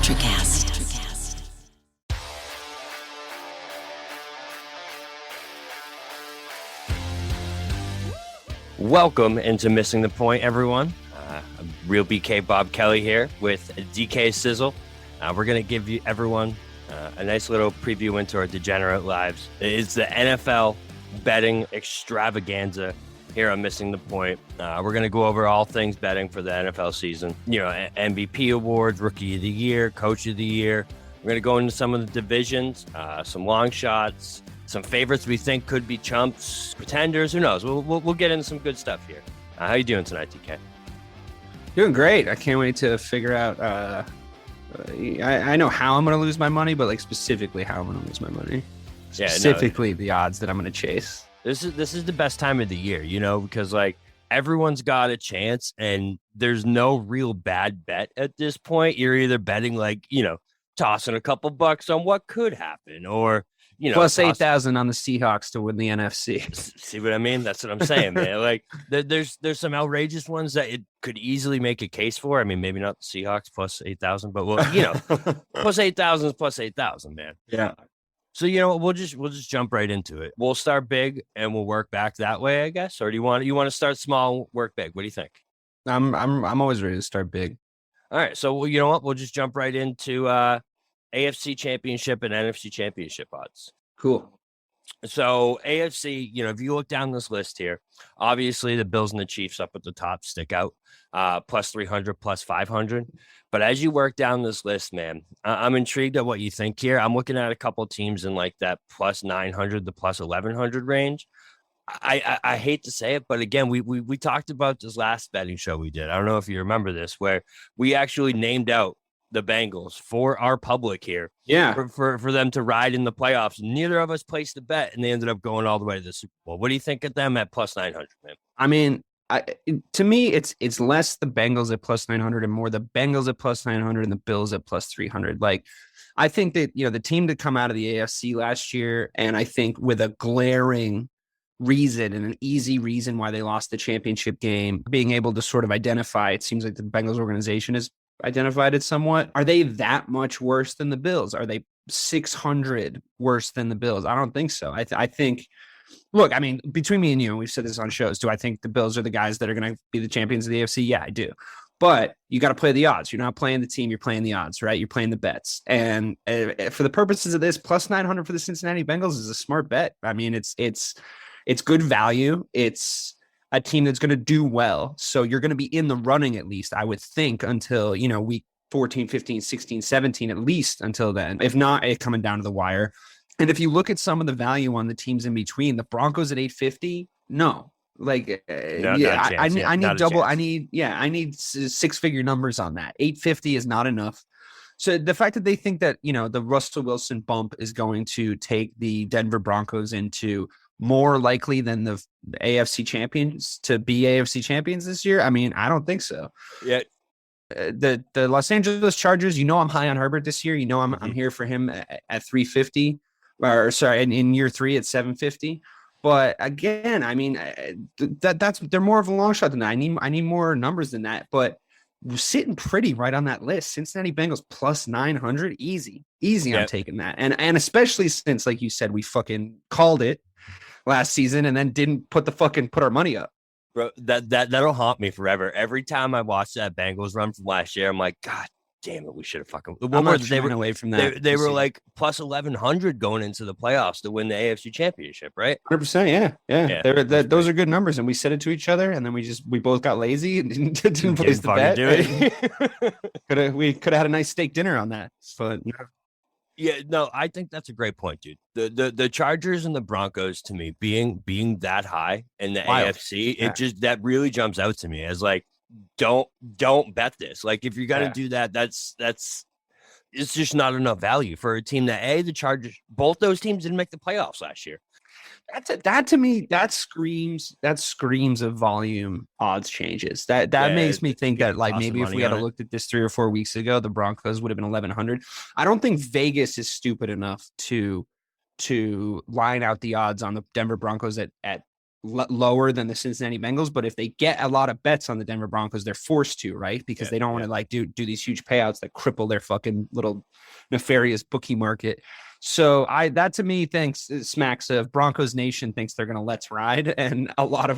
Electricast. Welcome into Missing the Point, everyone. Real BK Bob Kelly here with DK Sizzle. We're going to give you everyone a nice little preview into our degenerate lives. It's the NFL betting extravaganza here on Missing the Point. We're going to go over all things betting for the NFL season. You know, MVP awards, Rookie of the Year, Coach of the Year. We're going to go into some of the divisions, some long shots, some favorites we think could be chumps, pretenders. Who knows? We'll get into some good stuff here. How you doing tonight, DK? Doing great. I can't wait to figure out. I know how I'm going to lose my money, but like specifically how I'm going to lose my money. Specifically, the odds that I'm going to chase. This is the best time of the year, you know, because like everyone's got a chance, and there's no real bad bet at this point. You're either betting like, you know, tossing a couple bucks on what could happen, or you know, plus 8,000 on the Seahawks to win the NFC. See what I mean? That's what I'm saying, man. Like there's some outrageous ones that it could easily make a case for. I mean, maybe not the Seahawks plus 8,000, but well, you know, plus 8,000 is plus 8,000, man. Yeah. So you know, we'll just jump right into it. We'll start big and we'll work back that way, I guess. Or do you want to start small, work big? What do you think? I'm always ready to start big. All right. So you know what? We'll just jump right into AFC Championship and NFC Championship odds. Cool. So AFC, you know, if you look down this list here, obviously the Bills and the Chiefs up at the top stick out, plus 300, plus 500. But as you work down this list, man, I'm intrigued at what you think here. I'm looking at a couple of teams in like that plus 900 to plus 1,100 range. I hate to say it, but again, we talked about this last betting show we did. I don't know if you remember this, where we actually named out the Bengals for our public here. Yeah. For them to ride in the playoffs. Neither of us placed a bet, and they ended up going all the way to the Super Bowl. What do you think of them at plus 900, man? I mean, to me, it's less the Bengals at plus 900 and more the Bengals at plus 900 and the Bills at plus 300. Like, I think that, you know, the team to come out of the AFC last year, and I think with a glaring reason and an easy reason why they lost the championship game, being able to sort of identify, it seems like the Bengals organization is identified it somewhat. Are they that much worse than the Bills? Are they 600 worse than the Bills? I don't think so. I think, look, I mean, between me and you, and we've said this on shows, do I think the Bills are the guys that are going to be the champions of the AFC? Yeah, I do. But you got to play the odds. You're not playing the team. You're playing the odds, right? You're playing the bets. And for the purposes of this, plus 900 for the Cincinnati Bengals is a smart bet. I mean, it's good value. It's a team that's going to do well. So you're going to be in the running, at least, I would think, until, you know, week 14, 15, 16, 17, at least until then. If not, it coming down to the wire. And if you look at some of the value on the teams in between, the Broncos at 850, no. Like, I need double. I need six-figure numbers on that. 850 is not enough. So the fact that they think that, you know, the Russell Wilson bump is going to take the Denver Broncos into more likely than the AFC champions to be AFC champions this year, I mean, I don't think so. Yeah. The Los Angeles Chargers, you know, I'm high on Herbert this year. You know, I'm here for him at 350, or sorry, in year 3 at 750. But again, I mean, they're more of a long shot than that. I need more numbers than that. But we're sitting pretty right on that list. Cincinnati Bengals plus 900, easy. Yeah. I'm taking that, and especially since, like you said, we fucking called it last season and then didn't put our money up. Bro, that'll haunt me forever. Every time I watch that Bengals run from last year, I'm like, God damn it, we should have fucking. I'm not shying away from that. They were like plus 1,100 going into the playoffs to win the AFC Championship, right? 100%, yeah. Those are good numbers, and we said it to each other, and then we both got lazy and didn't place the bet. Do it. We could have had a nice steak dinner on that, but. Yeah, no, I think that's a great point, dude. The Chargers and the Broncos, to me, being that high in the AFC, that really jumps out to me as like, don't bet this. Like, if you're gonna do that, that's it's just not enough value for a team that the Chargers, both those teams didn't make the playoffs last year. That to me, that screams of volume odds changes. That makes me think that, like, maybe if we had looked at this 3 or 4 weeks ago, the Broncos would have been 1,100. I don't think Vegas is stupid enough to line out the odds on the Denver Broncos at lower than the Cincinnati Bengals, but if they get a lot of bets on the Denver Broncos, they're forced to, right? Because they don't want to like do these huge payouts that cripple their fucking little nefarious bookie market. So that to me smacks of Broncos Nation thinks they're gonna let's ride, and a lot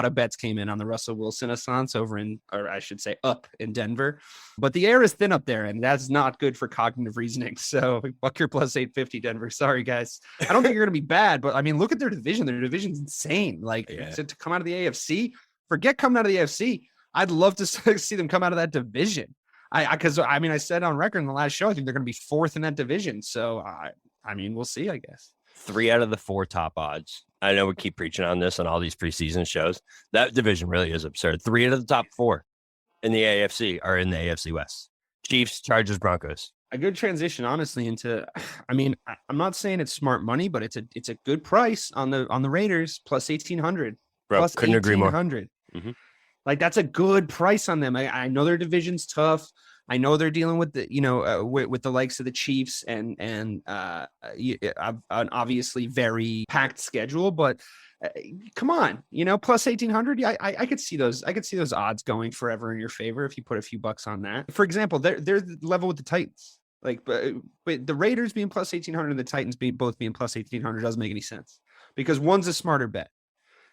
of bets came in on the Russell Wilson assance or I should say up in Denver. But the air is thin up there, and that's not good for cognitive reasoning. So fuck your plus 850 Denver. Sorry guys. I don't think you're gonna be bad, but I mean look at their division. Their division's insane. Like to come out of the AFC, forget coming out of the AFC. I'd love to see them come out of that division. Because I said on record in the last show, I think they're going to be fourth in that division. So, we'll see, I guess. 3 out of the 4 top odds. I know we keep preaching on this on all these preseason shows. That division really is absurd. 3 out of the top 4 in the AFC are in the AFC West. Chiefs, Chargers, Broncos. A good transition, honestly, into. I'm not saying it's smart money, but it's a good price on the Raiders plus 1,800. Bro, plus couldn't agree more. Mm-hmm. Like that's a good price on them. I know their division's tough. I know they're dealing with the with the likes of the Chiefs and an obviously very packed schedule. But come on, plus 1,800. Yeah, I could see those. I could see those odds going forever in your favor if you put a few bucks on that. For example, they're level with the Titans. Like, but the Raiders being plus 1,800 and the Titans both being plus 1,800 doesn't make any sense because one's a smarter bet.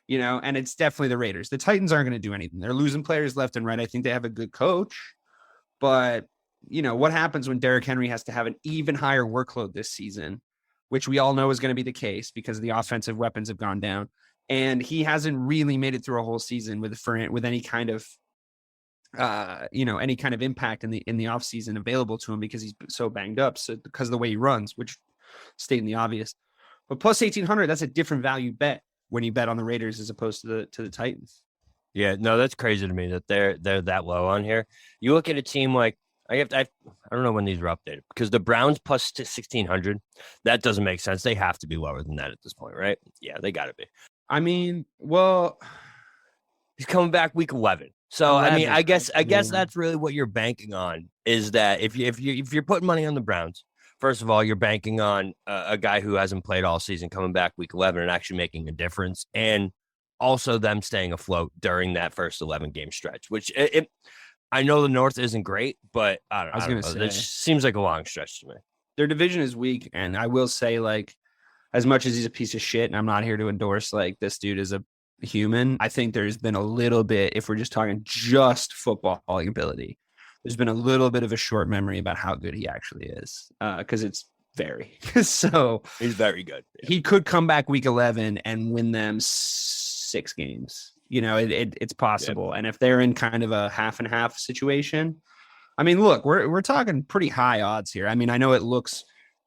And it's definitely the Raiders. The Titans aren't going to do anything. They're losing players left and right. I think they have a good coach, but what happens when Derrick Henry has to have an even higher workload this season, which we all know is going to be the case because the offensive weapons have gone down, and he hasn't really made it through a whole season with any kind of, any kind of impact in the offseason available to him because he's so banged up. So because of the way he runs, which stating the obvious, but plus 1,800, that's a different value bet when you bet on the Raiders as opposed to the Titans. Yeah, no, that's crazy to me that they're that low on here. You look at a team like I don't know when these were updated because the Browns plus 1,600, that doesn't make sense. They have to be lower than that at this point, right? Yeah, they got to be. He's coming back week 11. So 11. I guess that's really what you're banking on is that if you're putting money on the Browns, first of all, you're banking on a guy who hasn't played all season coming back week 11 and actually making a difference, and also them staying afloat during that first 11 game stretch. Which I know the North isn't great, but I don't know. It seems like a long stretch to me. Their division is weak, and I will say, like, as much as he's a piece of shit, and I'm not here to endorse like this dude is a human, I think there's been a little bit, if we're just talking just footballing ability, there's been a little bit of a short memory about how good he actually is, because it's very so he's very good. Yeah. He could come back week 11 and win them 6 games. It's possible. Yep. And if they're in kind of a half and half situation, look, we're talking pretty high odds here. I know it looks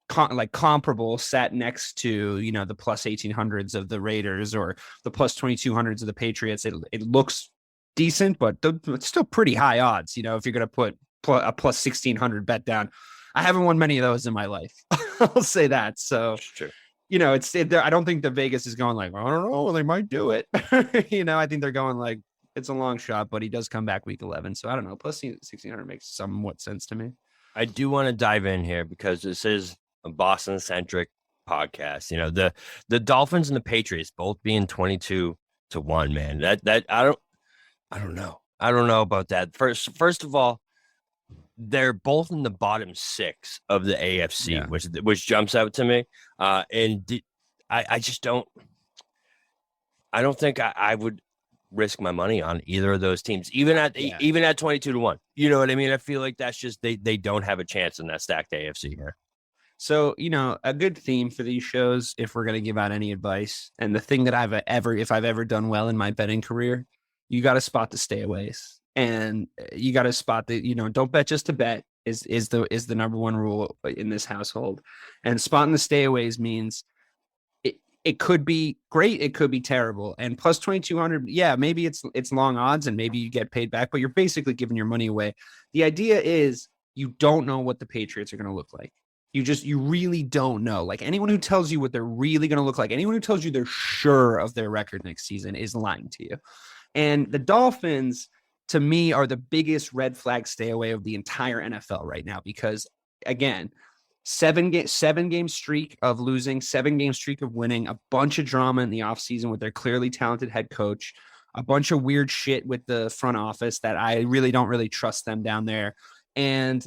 comparable sat next to, the plus 1,800s of the Raiders or the plus 2,200s of the Patriots. It looks decent, but it's still pretty high odds. If you're going to put a plus 1,600 bet down, I haven't won many of those in my life. I'll say that. So, true. I don't think the Vegas is going like, I don't know, they might do it. I think they're going like, it's a long shot, but he does come back week 11. So I don't know. Plus 1,600 makes somewhat sense to me. I do want to dive in here because this is a Boston centric podcast. The Dolphins and the Patriots both being 22-1, man. That I don't know. I don't know about that. First of all, they're both in the bottom 6 of the AFC, which jumps out to me. And I just don't. I don't think I would risk my money on either of those teams, even at 22-1. You know what I mean? I feel like that's just they don't have a chance in that stacked AFC here. So, a good theme for these shows, if we're going to give out any advice, and the thing that if I've ever done well in my betting career, you got to spot the stayaways, and you got to spot the, don't bet just to bet is the number one rule in this household. And spotting the stayaways means it could be great, it could be terrible. And plus 2,200, yeah, maybe it's long odds and maybe you get paid back, but you're basically giving your money away. The idea is you don't know what the Patriots are going to look like. You really don't know. Like, anyone who tells you what they're really going to look like, anyone who tells you they're sure of their record next season is lying to you. And the Dolphins, to me, are the biggest red flag stay away of the entire NFL right now, because again, 7-game streak of losing, 7-game streak of winning, a bunch of drama in the offseason with their clearly talented head coach, a bunch of weird shit with the front office that I really don't really trust them down there. And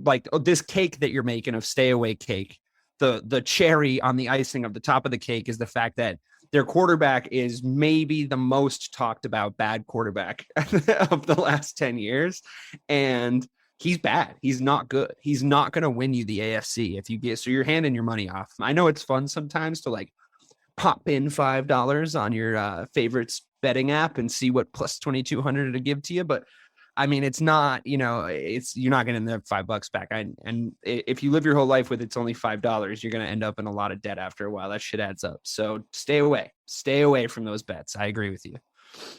like this cake that you're making of stay away cake, the cherry on the icing of the top of the cake is the fact that their quarterback is maybe the most talked about bad quarterback of the last 10 years. And he's bad. He's not good. He's not going to win you the AFC if you get, so you're handing your money off. I know it's fun sometimes to like pop in $5 on your favorites betting app and see what plus 2,200 to give to you. But I mean, it's not, you're not getting the $5 back. And if you live your whole life with it's only $5, you're going to end up in a lot of debt after a while. That shit adds up. So stay away from those bets. I agree with you.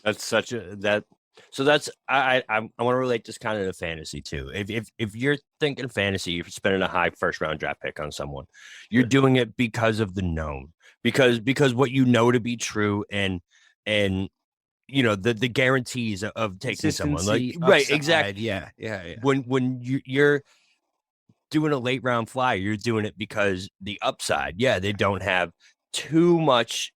That's such a, that, so that's, I want to relate this kind of to fantasy too. If you're thinking fantasy, you're spending a high first round draft pick on someone, you're doing it because of the known, because what you know to be true and the guarantees of taking someone like right upside, exactly yeah when you're doing a late round flyer, you're doing it because the upside, they don't have too much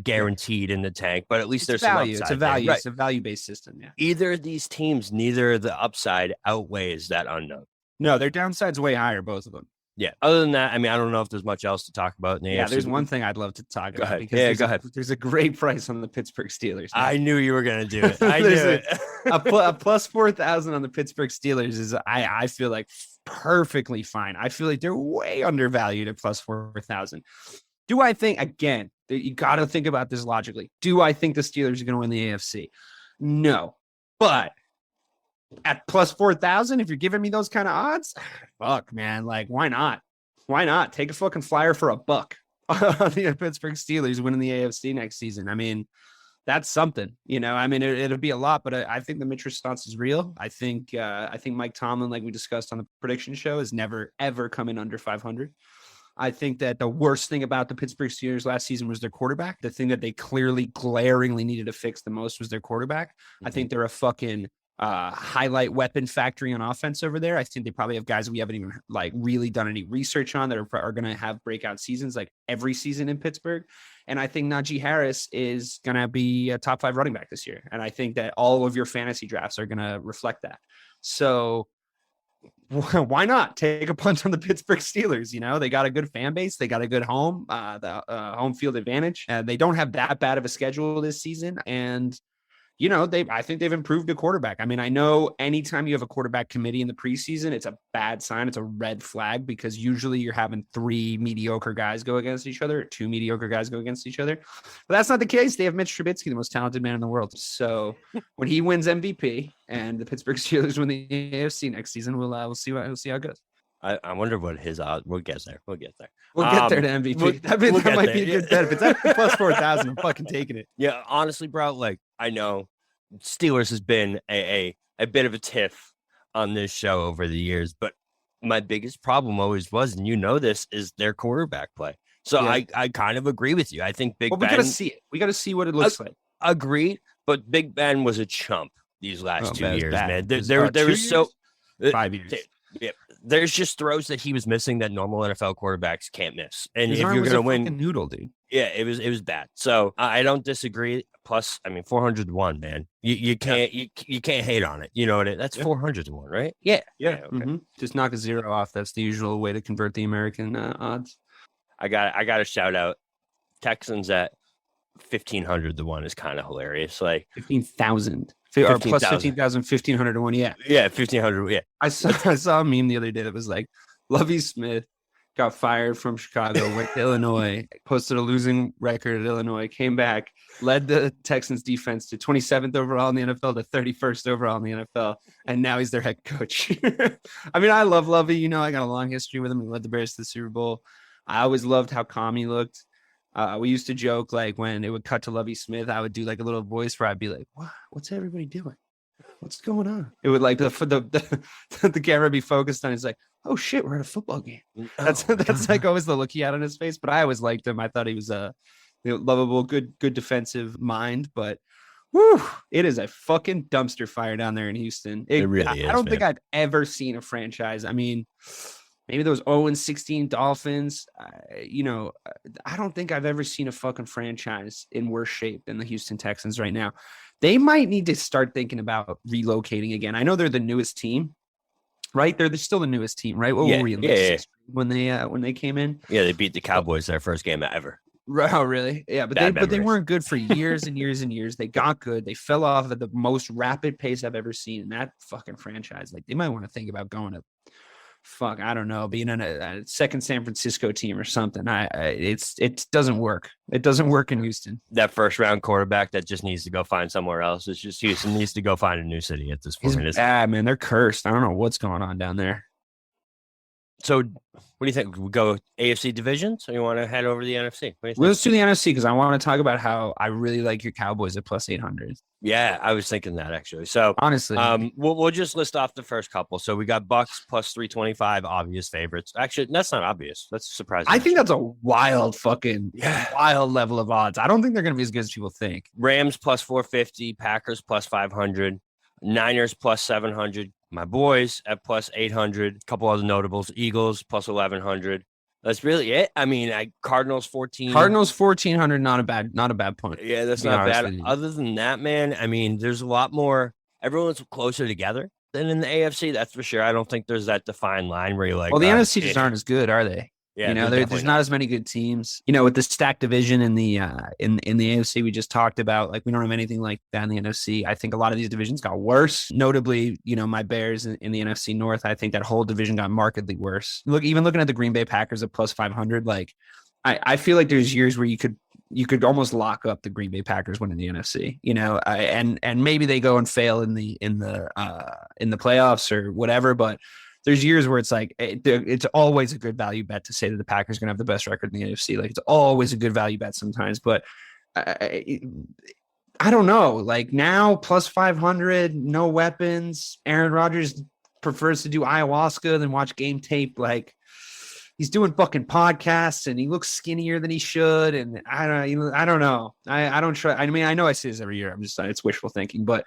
guaranteed in the tank, but at least there's value. Some upside. It's a value Right. It's a value-based system. Yeah, either of these teams, neither the upside outweighs that unknown. No, their downside's way higher, both of them. Yeah. Other than that, I mean, I don't know if there's much else to talk about in the AFC. There's one thing I'd love to talk about. Because go ahead. There's a great price on the Pittsburgh Steelers. I knew you were going to do it. I knew it. a plus 4,000 on the Pittsburgh Steelers is, I feel like, perfectly fine. I feel like they're way undervalued at plus 4,000. Do I think, again, you got to think about this logically. Do I think the Steelers are going to win the AFC? No. But at plus 4,000, if you're giving me those kind of odds, fuck, man, like, why not? Why not take a fucking flyer for $1 on the Pittsburgh Steelers winning the AFC next season? I mean, that's something, I mean, it'll be a lot, but I think the Mitch response is real. I think Mike Tomlin, like we discussed on the prediction show, has never, ever come in under 500. I think that the worst thing about the Pittsburgh Steelers last season was their quarterback. The thing that they clearly, glaringly needed to fix the most was their quarterback. Mm-hmm. I think they're a fucking highlight weapon factory on offense over there. I think they probably have guys we haven't even like really done any research on that are going to have breakout seasons like every season in Pittsburgh. And I think Najee Harris is going to be a top 5 running back this year. And I think that all of your fantasy drafts are going to reflect that. So why not take a punt on the Pittsburgh Steelers? They got a good fan base. They got a good home, the home field advantage. They don't have that bad of a schedule this season. And I think they've improved the quarterback. I mean, I know anytime you have a quarterback committee in the preseason, it's a bad sign. It's a red flag because usually you're having 3 mediocre guys go against each other, or 2 mediocre guys go against each other. But that's not the case. They have Mitch Trubisky, the most talented man in the world. So when he wins MVP and the Pittsburgh Steelers win the AFC next season, we'll see how it goes. I wonder what his odds. We'll get there. We'll get there to MVP. That might be a good bet. If it's at plus 4,000, I'm fucking taking it. Yeah, honestly, bro. Like, I know Steelers has been a bit of a tiff on this show over the years, but my biggest problem always was, and this, is their quarterback play. So yeah. I kind of agree with you. I think Big Ben. We got to see it. We got to see what it looks like. Agreed, but Big Ben was a chump these last 2 years, man. There was so 5 years. Yeah, there's just throws that he was missing that normal NFL quarterbacks can't miss. And his if you're gonna win, noodle, dude. Yeah, it was bad. So I don't disagree. Plus, I mean, 401, man. You can't you can't hate on it. You know what? That's 401, right? Yeah. Okay. Mm-hmm. Just knock a 0 off. That's the usual way to convert the American odds. I got a shout out. Texans at 1,500 to 1 is kind of hilarious. Like 15,000. Or plus 15,000, 1,500 to 1. Yeah. Yeah. 1,500. Yeah. I saw a meme the other day that was like, Lovie Smith got fired from Chicago, went to Illinois, posted a losing record at Illinois, came back, led the Texans defense to 27th overall in the NFL to 31st overall in the NFL. And now he's their head coach. I mean, I love Lovie. I got a long history with him. He led the Bears to the Super Bowl. I always loved how calm he looked. We used to joke, like, when it would cut to Lovie Smith, I would do like a little voice where I'd be like, "What? What's everybody doing? What's going on?" It would like the camera be focused on. He's like, "Oh shit, we're at a football game." That's like always the look he had on his face. But I always liked him. I thought he was a lovable, good defensive mind. But whew, it is a fucking dumpster fire down there in Houston. It really is. I don't think I've ever seen a franchise. I mean, maybe those 0-16 Dolphins. I don't think I've ever seen a fucking franchise in worse shape than the Houston Texans right now. They might need to start thinking about relocating again. I know they're the newest team, right? They're still the newest team, right? What were we in, like, sixth when they came in? Yeah, they beat the Cowboys their first game ever. Oh, really? Yeah, but they weren't good for years and years and years. They got good. They fell off at the most rapid pace I've ever seen in that fucking franchise. Like, they might want to think about going to I don't know, being in a second San Francisco team or something. It doesn't work. It doesn't work in Houston. That first round quarterback that just needs to go find somewhere else. It's just Houston needs to go find a new city at this point. It's bad, man. They're cursed. I don't know what's going on down there. So, what do you think? We go AFC divisions, or you want to head over to the NFC? Let's do the NFC because I want to talk about how I really like your Cowboys at plus 800. Yeah, I was thinking that actually. So honestly, we'll just list off the first couple. So we got Bucks plus 325, obvious favorites. Actually, that's not obvious. That's surprising. I think that's a wild wild level of odds. I don't think they're going to be as good as people think. Rams plus 450, Packers plus 500, Niners plus 700. My boys at plus 800. A couple other notables. Eagles plus 1100. That's really it. I mean, Cardinals 14. Cardinals 1400. Not a bad point. Yeah, that's not bad. Other than that, man, I mean, there's a lot more. Everyone's closer together than in the AFC. That's for sure. I don't think there's that defined line where you're like, well, the NFC just aren't as good, are they? Yeah, there's not as many good teams. With the stacked division in the in the AFC we just talked about, like we don't have anything like that in the NFC. I think a lot of these divisions got worse. Notably, my Bears in the NFC North. I think that whole division got markedly worse. Even looking at the Green Bay Packers at plus 500, like I feel like there's years where you could almost lock up the Green Bay Packers winning the NFC. And maybe they go and fail in the playoffs or whatever, but there's years where it's like it's always a good value bet to say that the Packers are going to have the best record in the AFC. Like, it's always a good value bet sometimes, but I don't know. Like, now plus 500, no weapons. Aaron Rodgers prefers to do ayahuasca than watch game tape. Like, he's doing fucking podcasts and he looks skinnier than he should. And I don't know. I don't try. I mean, I know I say this every year. It's wishful thinking, but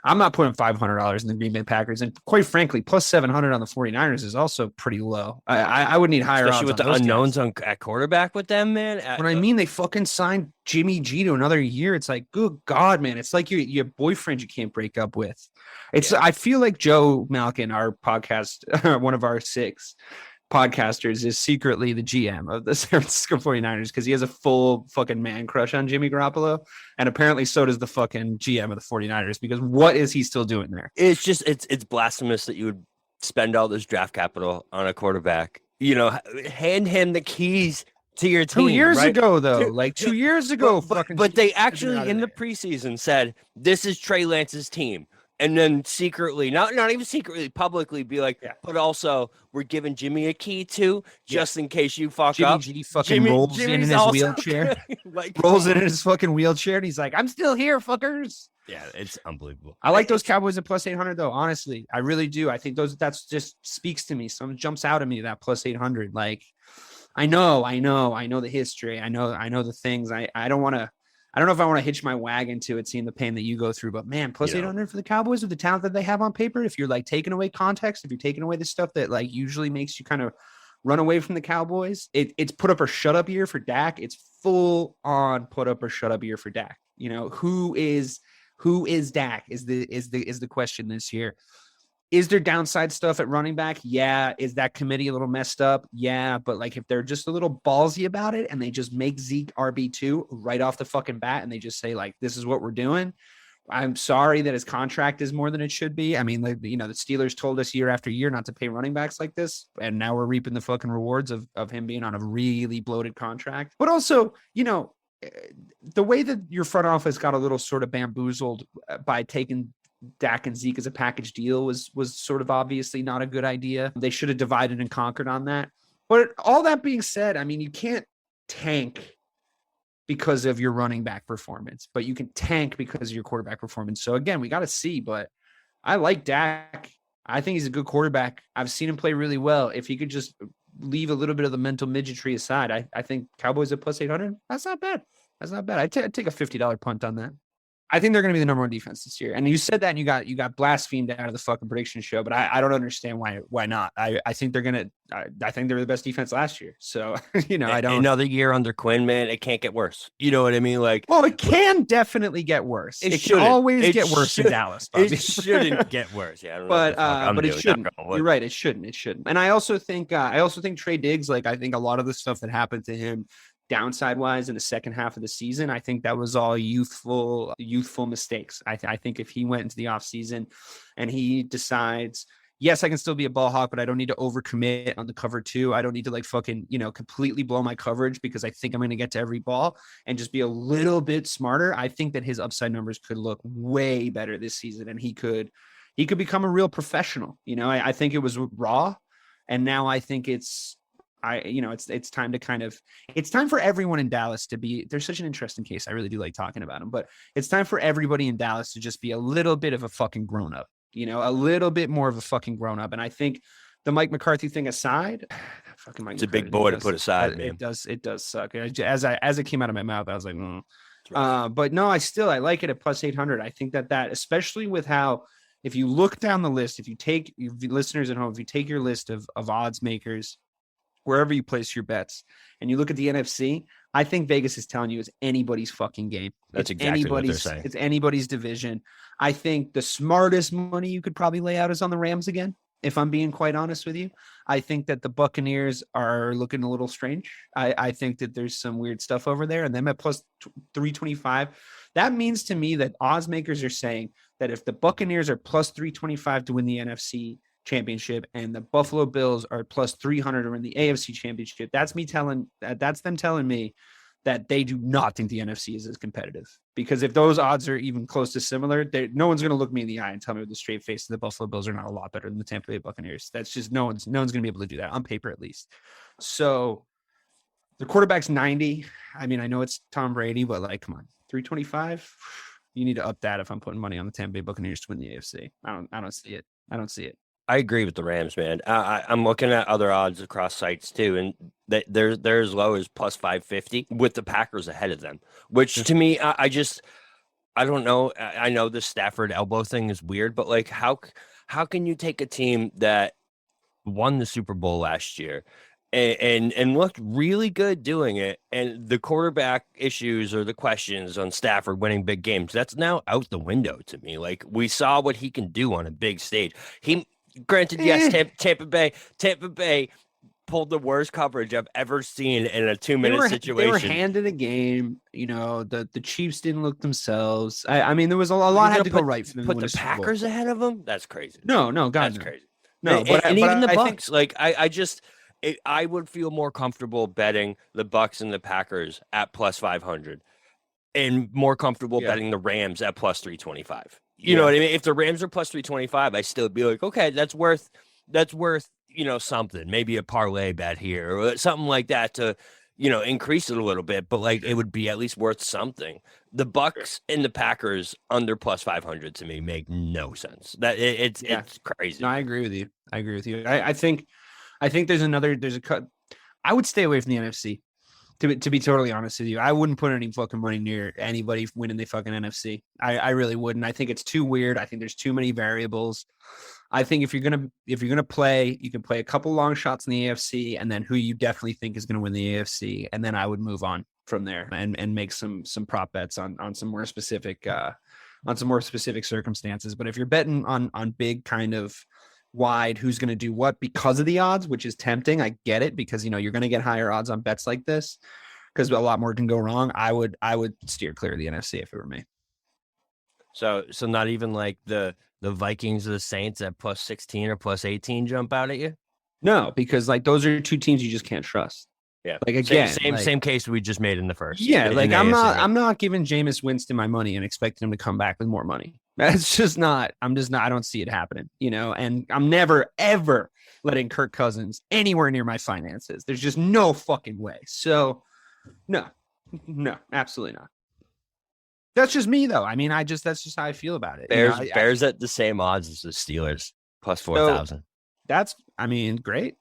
I'm not putting $500 in the Green Bay Packers. And quite frankly, plus 700 on the 49ers is also pretty low. I would need higher, especially with the unknowns at quarterback with them, man. When I mean, they fucking signed Jimmy G to another year. It's like, good God, man. It's like your boyfriend you can't break up with. I feel like Joe Malkin, our podcast, one of our 6 podcasters, is secretly the GM of the San Francisco 49ers because he has a full fucking man crush on Jimmy Garoppolo. And apparently so does the fucking GM of the 49ers, because what is he still doing there? It's just, it's blasphemous that you would spend all this draft capital on a quarterback, hand him the keys to your team. 2 years ago, though, like 2 years ago. But they actually in the preseason said, this is Trey Lance's team. And then secretly, not even secretly, publicly be like, but also we're giving Jimmy a key too, just in case you fuck up. Jimmy G fucking rolls in his wheelchair, rolls in his fucking wheelchair, and he's like, I'm still here, fuckers. Yeah, it's unbelievable. I like those Cowboys at plus 800, though. Honestly, I really do. I think that's just speaks to me. Something jumps out at me, that plus 800. Like, I know the history. I know the things. I don't know if I want to hitch my wagon to it, seeing the pain that you go through, but man, plus 800 for the Cowboys with the talent that they have on paper. If you're like taking away context, if you're taking away the stuff that like usually makes you kind of run away from the Cowboys, it's put up or shut up year for Dak. It's full on put up or shut up year for Dak. Who is Dak is the question this year. Is there downside stuff at running back? Yeah. Is that committee a little messed up? Yeah. But like, if they're just a little ballsy about it and they just make Zeke RB2 right off the fucking bat and they just say like, this is what we're doing. I'm sorry that his contract is more than it should be. I mean, the Steelers told us year after year not to pay running backs like this. And now we're reaping the fucking rewards of him being on a really bloated contract. But also, the way that your front office got a little sort of bamboozled by taking Dak and Zeke as a package deal was sort of obviously not a good idea. They should have divided and conquered on that. But all that being said, I mean, you can't tank because of your running back performance, but you can tank because of your quarterback performance. So again, we got to see, but I like Dak. I think he's a good quarterback. I've seen him play really well. If he could just leave a little bit of the mental midgetry aside, I think Cowboys at plus 800, that's not bad. I'd take a $50 punt on that. I think they're going to be the number one defense this year. And you said that, and you got blasphemed out of the fucking prediction show, but I don't understand why not. I think they're going to. I think they were the best defense last year. So I don't. Another year under Quinn, man, it can't get worse. You know what I mean? Like, well, it can definitely get worse. It can always get worse in Dallas. Bobby. It shouldn't get worse. Yeah, but it shouldn't. You're right. It shouldn't. It shouldn't. And I also think Trey Diggs. Like, I think a lot of the stuff that happened to him downside wise in the second half of the season, I think that was all youthful mistakes. I think if he went into the offseason and he decides, yes, I can still be a ball hawk, but I don't need to overcommit on the cover two. I don't need to like fucking, completely blow my coverage because I think I'm going to get to every ball, and just be a little bit smarter. I think that his upside numbers could look way better this season, and he could become a real professional. I think it was raw, and now I think it's time to it's time for everyone in Dallas to be, there's such an interesting case. I really do like talking about him, but it's time for everybody in Dallas to just be a little bit of a fucking grown up, a little bit more of a fucking grown up. And I think the Mike McCarthy thing aside, fucking Mike, it's a big boy to put aside, man. It does suck. As it came out of my mouth, I was like, but no, I like it at plus 800. I think that especially with how, if you look down the list, if you take listeners at home, if you take your list of odds makers, wherever you place your bets, and you look at the NFC, I think Vegas is telling you it's anybody's fucking game. That's exactly what they're saying. It's anybody's division. I think the smartest money you could probably lay out is on the Rams again, if I'm being quite honest with you. I think that the Buccaneers are looking a little strange. I think that there's some weird stuff over there, and them at plus 325. That means to me that odds makers are saying that if the Buccaneers are plus 325 to win the NFC championship and the Buffalo Bills are plus 300 to win the AFC championship, that's them telling me that they do not think the NFC is as competitive. Because if those odds are even close to similar, no one's going to look me in the eye and tell me with a straight face that the Buffalo Bills are not a lot better than the Tampa Bay Buccaneers. That's just no one's going to be able to do that on paper, at least. So the quarterback's 90. I mean, I know it's Tom Brady, but like, come on, 325. You need to up that if I'm putting money on the Tampa Bay Buccaneers to win the AFC. I don't see it. I don't see it. I agree with the Rams, man. I'm looking at other odds across sites too, and they're as low as plus 550 with the Packers ahead of them. Which to me, I don't know. I know the Stafford elbow thing is weird, but like, how can you take a team that won the Super Bowl last year and looked really good doing it, and the quarterback issues or the questions on Stafford winning big games, that's now out the window to me. Like, we saw what he can do on a big stage. Granted, yes, Tampa Bay pulled the worst coverage I've ever seen in a 2-minute situation. They were handed a game. The Chiefs didn't look themselves. I mean, there was a lot had to go right for them. Put the Packers ahead of them? That's crazy. No, God, that's no. crazy. No, and even the Bucks. I would feel more comfortable betting the Bucks and the Packers at plus 500, and more comfortable betting the Rams at plus 325. You know what I mean? If the Rams are plus 325, I still be like, okay, that's worth, something, maybe a parlay bet here or something like that to, increase it a little bit, but like, it would be at least worth something. The Bucks and the Packers under plus 500 to me make no sense. That it's crazy. No, I agree with you. I think there's a cut. I would stay away from the NFC. To be totally honest with you, I wouldn't put any fucking money near anybody winning the fucking NFC. I really wouldn't. I think it's too weird. I think there's too many variables. I think if you're gonna play, you can play a couple long shots in the AFC, and then who you definitely think is gonna win the AFC, and then I would move on from there and make some prop bets on some more specific circumstances. But if you're betting on big kind of wide, who's going to do what because of the odds, which is tempting. I get it, because you're going to get higher odds on bets like this because a lot more can go wrong. I would steer clear of the NFC if it were me. So not even like the Vikings or the Saints at plus 16 or plus 18 jump out at you? No, because like those are two teams you just can't trust. Yeah. Like, again, same case we just made in the first. Yeah, like I'm not giving Jameis Winston my money and expecting him to come back with more money. That's just not. I don't see it happening, and I'm never, ever letting Kirk Cousins anywhere near my finances. There's just no fucking way. So no, absolutely not. That's just me though. I mean, that's just how I feel about it. Bears at the same odds as the Steelers, plus 4,000. That's, great.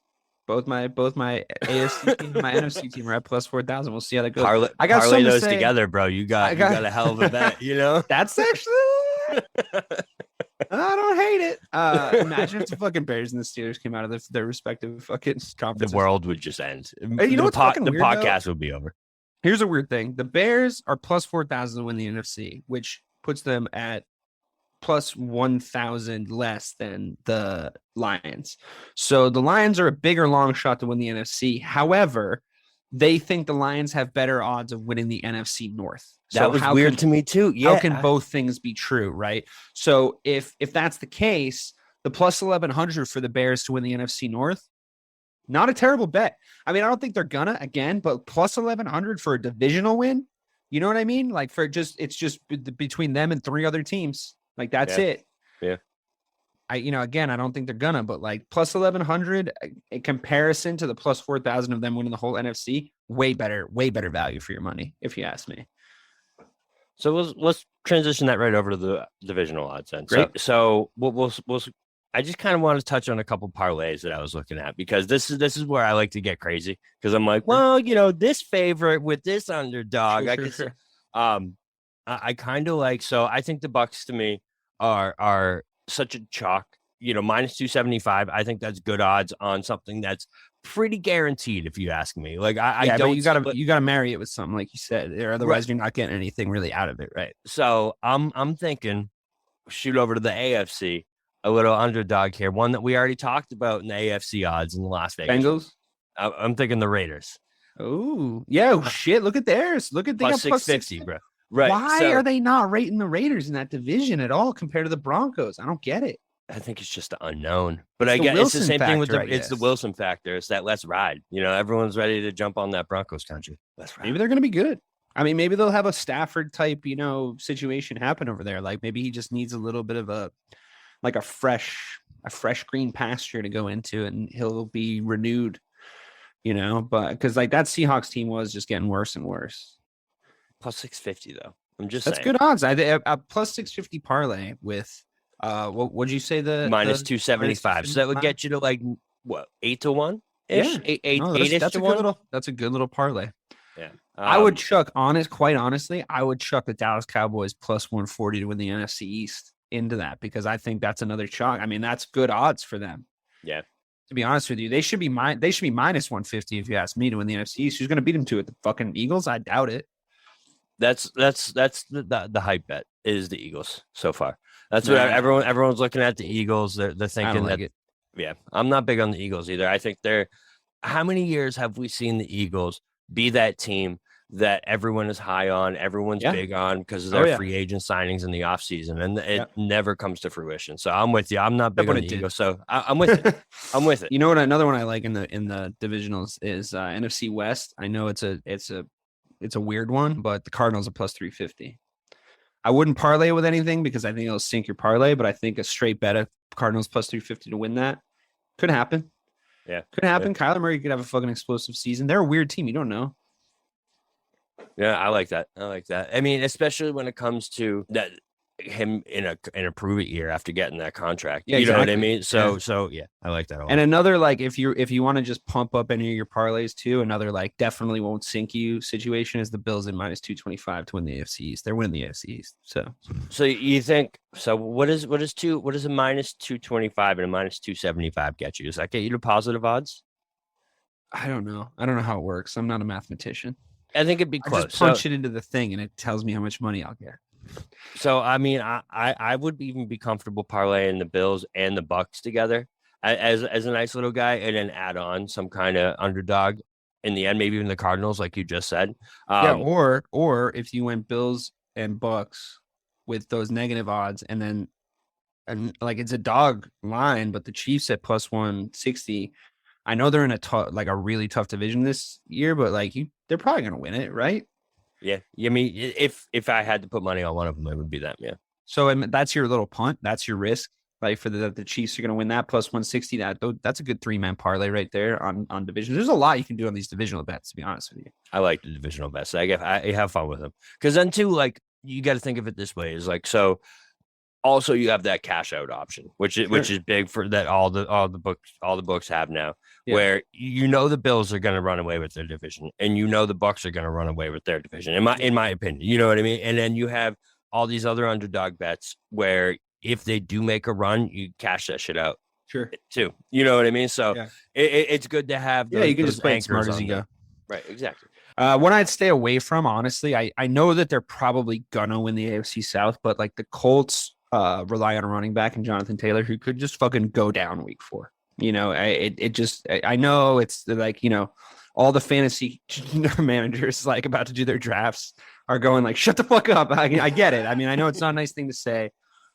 Both my AFC team and my NFC team are at plus 4,000. We'll see how that goes. I got parlay something to those say. together, bro. You got a hell of a bet, you know? That's actually I don't hate it. Imagine if the fucking Bears and the Steelers came out of their respective fucking conferences. The world would just end. Hey, you know what's fucking weird, podcast would be over. Here's a weird thing. The Bears are plus 4,000 to win the NFC, which puts them at plus 1,000 less than the Lions. So the Lions are a bigger long shot to win the NFC. However, they think the Lions have better odds of winning the NFC North. That was weird to me too. Yeah. How can both things be true, right? So if that's the case, the plus 1,100 for the Bears to win the NFC North, not a terrible bet. I mean, I don't think they're gonna again, but plus 1,100 for a divisional win. You know what I mean? Like it's just between them and three other teams. Like that's it. Yeah. Again, I don't think they're gonna, but like plus 1,100 in comparison to the plus 4,000 of them winning the whole NFC, way better value for your money, if you ask me. So let's transition that right over to the divisional odds then. Great. So we'll I just kind of want to touch on a couple parlays that I was looking at because this is where I like to get crazy because I'm like, well, this favorite with this underdog, Sure. I kind of like, so I think the Bucks to me are such a chalk, minus 275. I think that's good odds on something that's pretty guaranteed, if you ask me. Like I don't. But you gotta marry it with something, like you said, or otherwise you're not getting anything really out of it, right? So I'm thinking, shoot over to the AFC, a little underdog here, one that we already talked about in the AFC odds in the Las Vegas. Bengals. I'm thinking the Raiders. Oh yeah, shit! Look at theirs. Look at they plus got 650, bro. Right? Why are they not rating the Raiders in that division at all compared to the Broncos? I don't get it. I think it's just the unknown, but I guess it's the same thing with it's the Wilson factor. It's that let's ride. Everyone's ready to jump on that Broncos country. Let's ride. Maybe they're going to be good. I mean, maybe they'll have a Stafford type, situation happen over there. Like maybe he just needs a little bit of a fresh green pasture to go into, and he'll be renewed. But because like that Seahawks team was just getting worse and worse. Plus 650 though. I'm just that's saying. good odds. A plus 650 parlay with. What'd you say minus 275? So that would get you to like what 8-1 ish? Yeah. Eight-ish that's to a one. good little. That's a good little parlay. Yeah, I would chuck quite honestly, I would chuck the Dallas Cowboys plus 140 to win the NFC East into that because I think that's another chalk. I mean, that's good odds for them. Yeah. To be honest with you, they should be minus 150 if you ask me to win the NFC East. Who's going to beat them to it? The fucking Eagles? I doubt it. That's the hype bet is the Eagles so far. That's what everyone's looking at, the Eagles. They're thinking that it. Yeah, I'm not big on the Eagles either. I think how many years have we seen the Eagles be that team that everyone is high on, everyone's big on because of their free agent signings in the offseason, and it never comes to fruition. So I'm with you. I'm not big on the Eagles, so I'm with it. I'm with it. You know what? Another one I like in the divisionals is NFC West. I know it's a weird one, but the Cardinals are plus 350. I wouldn't parlay it with anything because I think it'll sink your parlay, but I think a straight bet of Cardinals plus 350 to win that could happen. Yeah. Could happen. Yeah. Kyler Murray could have a fucking explosive season. They're a weird team. You don't know. Yeah, I like that. I mean, especially when it comes to that him in a prove it year after getting that contract. Yeah, you know what I mean? So yeah, I like that a lot. And another like if you want to just pump up any of your parlays too, another like definitely won't sink you situation is the Bills in minus 225 to win the AFC East. They're winning the AFC East. So you think what is a minus 225 and a minus 275 get you? Does that get you to positive odds? I don't know. I don't know how it works. I'm not a mathematician. I think it'd be close. I just punch it into the thing and it tells me how much money I'll get. So, I mean, I would even be comfortable parlaying the Bills and the Bucks together as a nice little guy and then add on some kind of underdog in the end, maybe even the Cardinals, like you just said. Or if you went Bills and Bucks with those negative odds and like it's a dog line, but the Chiefs at plus 160. I know they're in a really tough division this year, but like they're probably going to win it, right? Yeah. I mean, if I had to put money on one of them, it would be them. Yeah. So that's your little punt. That's your risk. Like for the Chiefs are going to win that plus 160. That's a good 3-man parlay right there on division. There's a lot you can do on these divisional bets, to be honest with you. I like the divisional bets. I have fun with them because then too, like you got to think of it this way is like, so Also, you have that cash out option, which is big for that. All the books have now, where the Bills are going to run away with their division, and the Bucks are going to run away with their division. In my opinion, you know what I mean. And then you have all these other underdog bets where if they do make a run, you cash that shit out. Sure. Too. You know what I mean. So it's good to have. You can just play it smart as you go. Right. Exactly. What I'd stay away from, honestly, I know that they're probably gonna win the AFC South, but like the Colts rely on a running back and Jonathan Taylor, who could just fucking go down week 4. I know it's like, all the fantasy managers like about to do their drafts are going like, shut the fuck up. I get it. I mean, I know it's not a nice thing to say,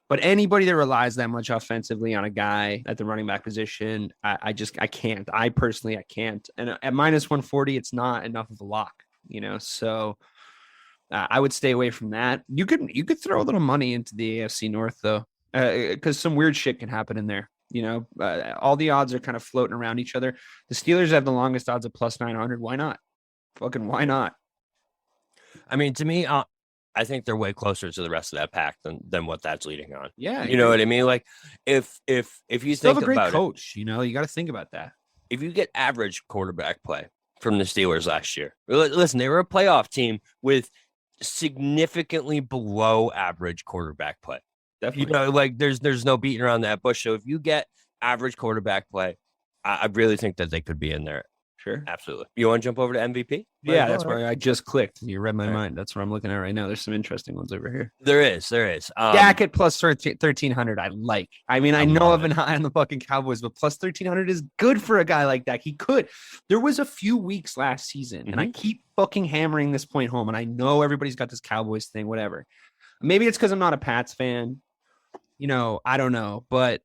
but anybody that relies that much offensively on a guy at the running back position, I can't. I personally can't. And at minus 140, it's not enough of a lock, so I would stay away from that. You could throw a little money into the AFC North though, because some weird shit can happen in there. All the odds are kind of floating around each other. The Steelers have the longest odds of plus 900. Why not? Fucking why not? I mean, to me, I think they're way closer to the rest of that pack than what that's leading on. Yeah, you know what I mean. Like if you still think have a great about coach, you got to think about that. If you get average quarterback play from the Steelers last year, listen, they were a playoff team with significantly below average quarterback play. Definitely. Like there's no beating around that bush. So if you get average quarterback play, I really think that they could be in there. Sure. Absolutely. You want to jump over to MVP? Yeah, that's where I just clicked. You read my mind. That's what I'm looking at right now. There's some interesting ones over here. There is. Dak at plus 1,300. I like. I mean, I know I've been high on the fucking Cowboys, but plus 1,300 is good for a guy like that. He could. There was a few weeks last season, and I keep fucking hammering this point home, and I know everybody's got this Cowboys thing, whatever. Maybe it's because I'm not a Pats fan. I don't know, but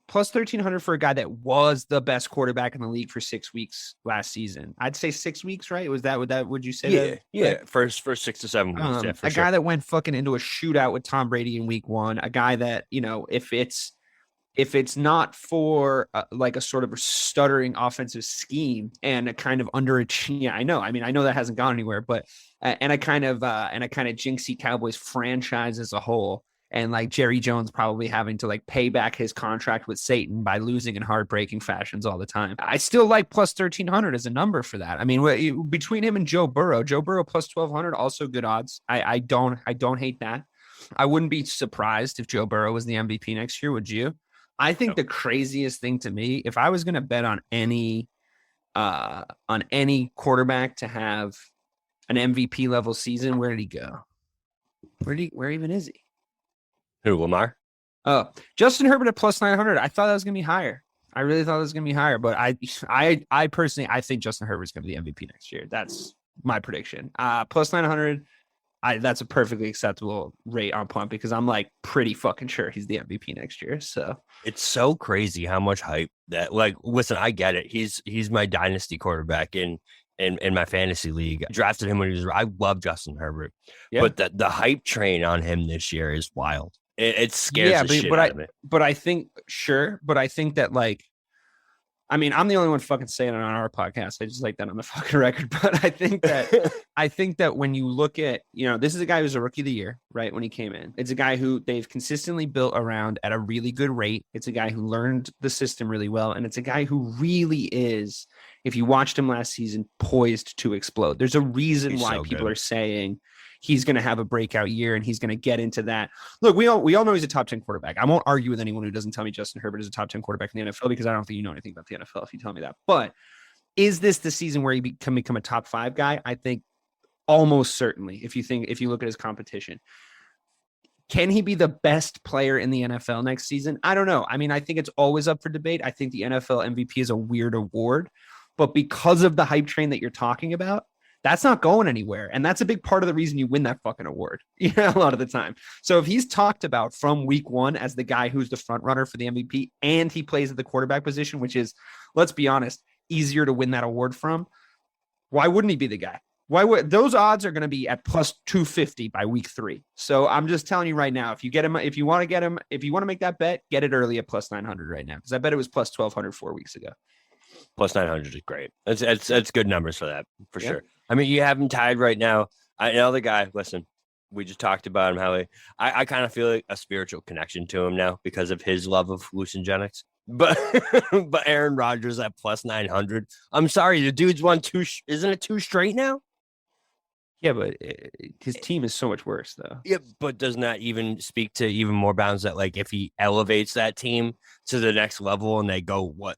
plus 1,300 for a guy that was the best quarterback in the league for 6 weeks last season. I'd say 6 weeks, right? Would you say that? Yeah. Like, first 6 to 7 weeks. A guy that went fucking into a shootout with Tom Brady in week 1, a guy that, if it's not for like a sort of a stuttering offensive scheme and a kind of underachieving, I know that hasn't gone anywhere, but and a kind of jinxy Cowboys franchise as a whole. And like Jerry Jones probably having to like pay back his contract with Satan by losing in heartbreaking fashions all the time. I still like plus 1,300 as a number for that. I mean, between him and Joe Burrow plus 1,200, also good odds. I don't hate that. I wouldn't be surprised if Joe Burrow was the MVP next year. Would you? I think the craziest thing to me, if I was going to bet on any quarterback to have an MVP level season, where did he go? Where even is he? Who, Lamar? Oh, Justin Herbert at plus 900. I thought that was going to be higher. I really thought it was going to be higher, but I personally, I think Justin Herbert's going to be the MVP next year. That's my prediction. Plus 900. That's a perfectly acceptable rate on punt because I'm like pretty fucking sure he's the MVP next year. So it's so crazy how much hype that, like, listen, I get it. He's my dynasty quarterback in my fantasy league. I drafted him when I love Justin Herbert, but the hype train on him this year is wild. It scares the shit out of me. But I think that, like, I mean, I'm the only one fucking saying it on our podcast. I just like that on the fucking record. But I think that when you look at, this is a guy who's a rookie of the year, right? When he came in, it's a guy who they've consistently built around at a really good rate. It's a guy who learned the system really well. And it's a guy who really is, if you watched him last season, poised to explode. There's a reason why people are saying he's going to have a breakout year and he's going to get into that. Look, we all know he's a top 10 quarterback. I won't argue with anyone who doesn't tell me Justin Herbert is a top 10 quarterback in the NFL because I don't think you know anything about the NFL if you tell me that. But is this the season where he can become a top 5 guy? I think almost certainly if you look at his competition. Can he be the best player in the NFL next season? I don't know. I mean, I think it's always up for debate. I think the NFL MVP is a weird award, but because of the hype train that you're talking about, that's not going anywhere. And that's a big part of the reason you win that fucking award, a lot of the time. So if he's talked about from week 1 as the guy who's the front runner for the MVP and he plays at the quarterback position, which is, let's be honest, easier to win that award from, why wouldn't he be the guy? Why would those odds are going to be at plus 250 by week 3? So I'm just telling you right now, if you want to make that bet, get it early at plus 900 right now. Because I bet it was plus 1,200 4 weeks ago. Plus 900 is great. That's good numbers for that, for sure. I mean, you have him tied right now. I know the guy, listen, We just talked about him, how I kind of feel like a spiritual connection to him now because of his love of hallucinogenics. But but Aaron Rodgers at plus 900. I'm sorry, the dude's won isn't it two straight now? Yeah, but his team is so much worse, though. Yeah, but doesn't that even speak to even more bounds that like if he elevates that team to the next level and they go what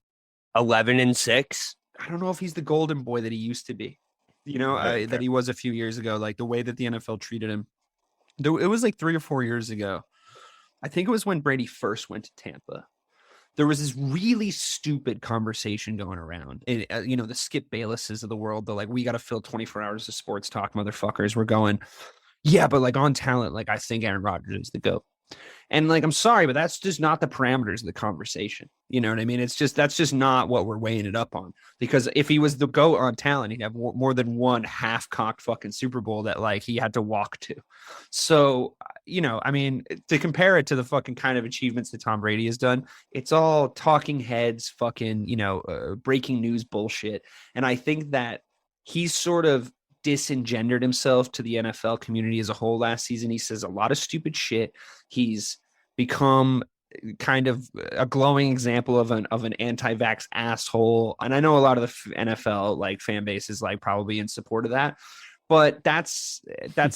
11-6? I don't know if he's the golden boy that he used to be. That he was a few years ago. Like the way that the NFL treated him. It was like 3 or 4 years ago. I think it was when Brady first went to Tampa. There was this really stupid conversation going around. And, the Skip Baylesses of the world, they're like, we got to fill 24 hours of sports talk, motherfuckers. We're going, yeah, but like on talent, like I think Aaron Rodgers is the GOAT. And like, I'm sorry, but that's just not the parameters of the conversation. You know what I mean? That's just not what we're weighing it up on. Because if he was the GOAT on talent, he'd have more than one half-cocked fucking Super Bowl that like he had to walk to. So, I mean, to compare it to the fucking kind of achievements that Tom Brady has done, it's all talking heads, fucking, breaking news bullshit. And I think that he's sort of disengendered himself to the NFL community as a whole last season. He says a lot of stupid shit. He's become kind of a glowing example of an anti-vax asshole. And I know a lot of the NFL like fan base is like probably in support of that, but that's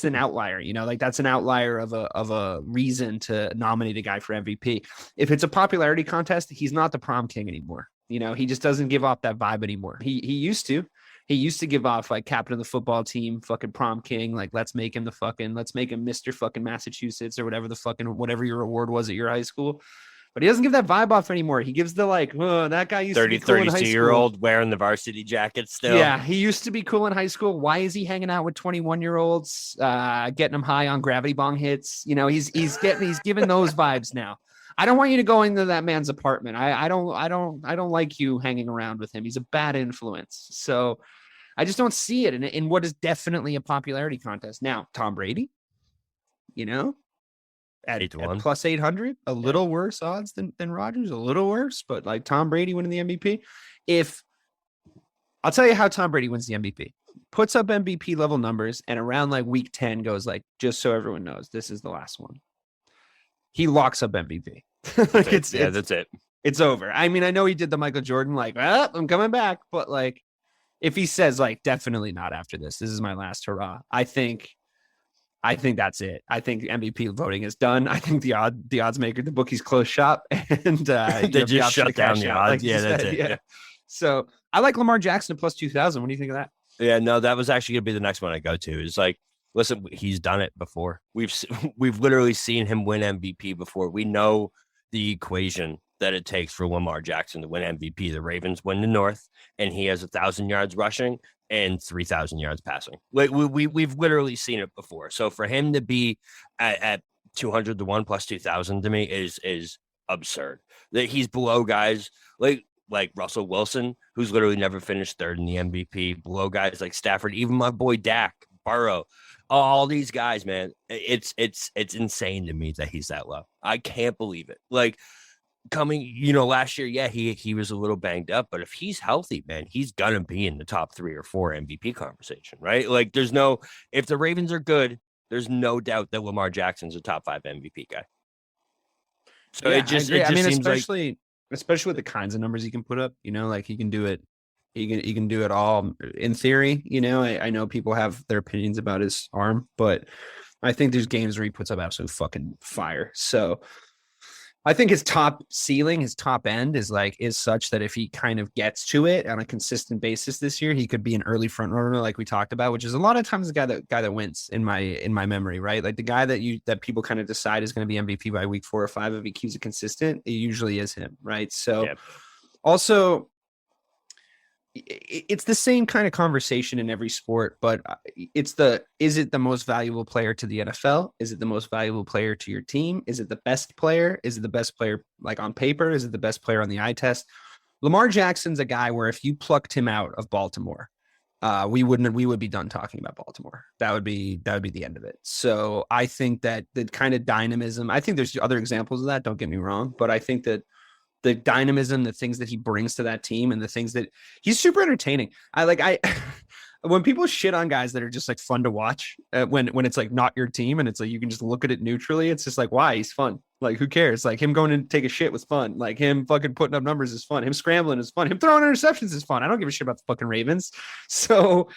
an outlier, like that's an outlier of a reason to nominate a guy for MVP. If it's a popularity contest, he's not the prom king anymore. He just doesn't give off that vibe anymore. He used to. He used to give off like captain of the football team, fucking prom king. Like, let's make him Mr. fucking Massachusetts or whatever your award was at your high school. But he doesn't give that vibe off anymore. He gives the like, oh, that guy used to be cool in high school. 32-year-old wearing the varsity jacket still. Yeah, he used to be cool in high school. Why is he hanging out with 21-year-olds, getting them high on gravity bong hits? He's giving those vibes now. I don't want you to go into that man's apartment. I don't like you hanging around with him. He's a bad influence. So I just don't see it in what is definitely a popularity contest. Now, Tom Brady, at plus 800, a little worse odds than Rodgers, a little worse, but like Tom Brady winning the MVP. I'll tell you how Tom Brady wins the MVP. Puts up MVP level numbers and around like week 10 goes like, just so everyone knows, this is the last one. He locks up MVP. That's it. It's over. I mean, I know he did the Michael Jordan, like, I'm coming back. But like, if he says like, definitely not after this, this is my last hurrah. I think that's it. I think MVP voting is done. I think the odds maker, the bookies close shop and they just shut down the odds. Like that's it. Yeah. So I like Lamar Jackson at plus 2,000. What do you think of that? Yeah, no, that was actually going to be the next one I go to. Is like, listen, he's done it before. We've literally seen him win MVP before. We know the equation that it takes for Lamar Jackson to win MVP. The Ravens win the North, and he has 1,000 yards rushing and 3,000 yards passing. Like we've literally seen it before. So for him to be at 200 to 1 plus 2,000 to me is absurd. That he's below guys like Russell Wilson, who's literally never finished third in the MVP, below guys like Stafford, even my boy Dak, Burrow, all these guys, man. It's insane to me that he's that low. I can't believe it. Like coming, last year, yeah, he was a little banged up, but if he's healthy, man, he's gonna be in the top 3 or 4 MVP conversation, right? Like if the Ravens are good, there's no doubt that Lamar Jackson's a top 5 MVP guy. So yeah, it just seems especially with the kinds of numbers he can put up, like he can do it. He can do it all in theory. I know people have their opinions about his arm, but I think there's games where he puts up absolute fucking fire. So I think his top ceiling, his top end is such that if he kind of gets to it on a consistent basis this year, he could be an early front runner, like we talked about, which is a lot of times the guy that wins in my memory, right? Like the guy that people kind of decide is going to be MVP by week 4 or 5 if he keeps it consistent, it usually is him, right? So also, it's the same kind of conversation in every sport, but is it the most valuable player to the NFL? Is it the most valuable player to your team? Is it the best player? Is it the best player like on paper? Is it the best player on the eye test? Lamar Jackson's a guy where if you plucked him out of Baltimore, we would be done talking about Baltimore. That would be the end of it. So I think that the kind of dynamism, I think there's other examples of that, don't get me wrong, but I think that the dynamism, the things that he brings to that team and the things that he's super entertaining. I when people shit on guys that are just like fun to watch, when it's like not your team and it's like you can just look at it neutrally, it's just like, why? He's fun. Like, who cares? Like, him going to take a shit was fun. Like, him fucking putting up numbers is fun. Him scrambling is fun. Him throwing interceptions is fun. I don't give a shit about the fucking Ravens. So,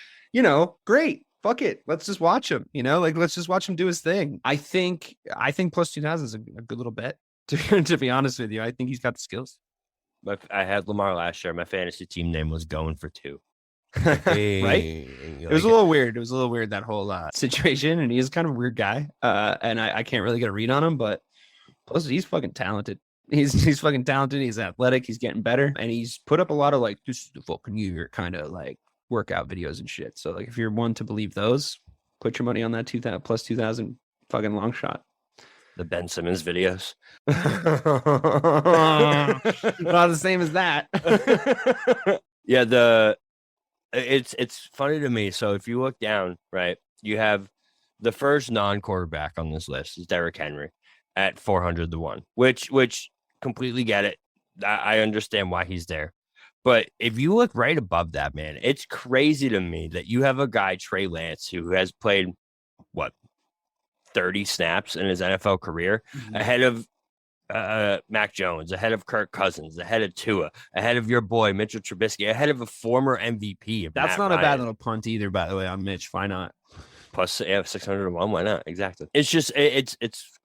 great. Fuck it. Let's just watch him. Like, let's just watch him do his thing. I think plus 2,000 is a good little bet. To be honest with you, I think he's got the skills. I had Lamar last year. My fantasy team name was Going for Two. Right? It was a little weird. It was a little weird, that whole situation, and he is kind of a weird guy. And I can't really get a read on him, but plus he's fucking talented. He's fucking talented. He's athletic. He's getting better, and he's put up a lot of like, this is the fucking year kind of like workout videos and shit. So like, if you're one to believe those, put your money on that 2,000 plus 2,000 fucking long shot. The Ben Simmons videos. Not the same as that. Yeah, it's funny to me. So if you look down, right, you have the first non-quarterback on this list is Derrick Henry at 400 to 1, which completely get it. I understand why he's there. But if you look right above that, man, it's crazy to me that you have a guy, Trey Lance, who has played 30 snaps in his NFL career, ahead of Mac Jones, ahead of Kirk Cousins, ahead of Tua, ahead of your boy Mitchell Trubisky, ahead of a former MVP. That's Matt not Ryan. a bad little punt either, by the way, on Mitch. Why not? Plus 600 to 1. Why not? Exactly. It's just it's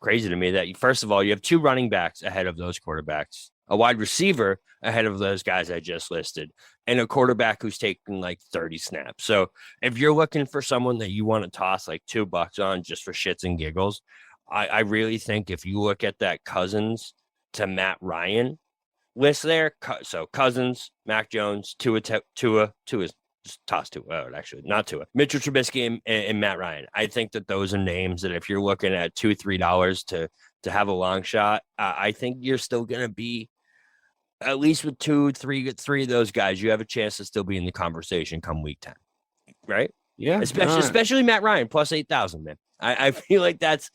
crazy to me that first of all, you have two running backs ahead of those quarterbacks, a wide receiver ahead of those guys I just listed, and a quarterback who's taking like 30 snaps. So if you're looking for someone that you want to toss like $2 on just for shits and giggles, I really think if you look at that Cousins to Matt Ryan list there, so Cousins, Mac Jones, Tua is just toss Tua, actually not Tua, Mitchell Trubisky and Matt Ryan. I think that those are names that if you're looking at $2-3 to have a long shot, I think you're still going to be at least with three of those guys. You have a chance to still be in the conversation come week 10, right? Yeah, especially Matt Ryan plus 8,000. Man, I feel like that's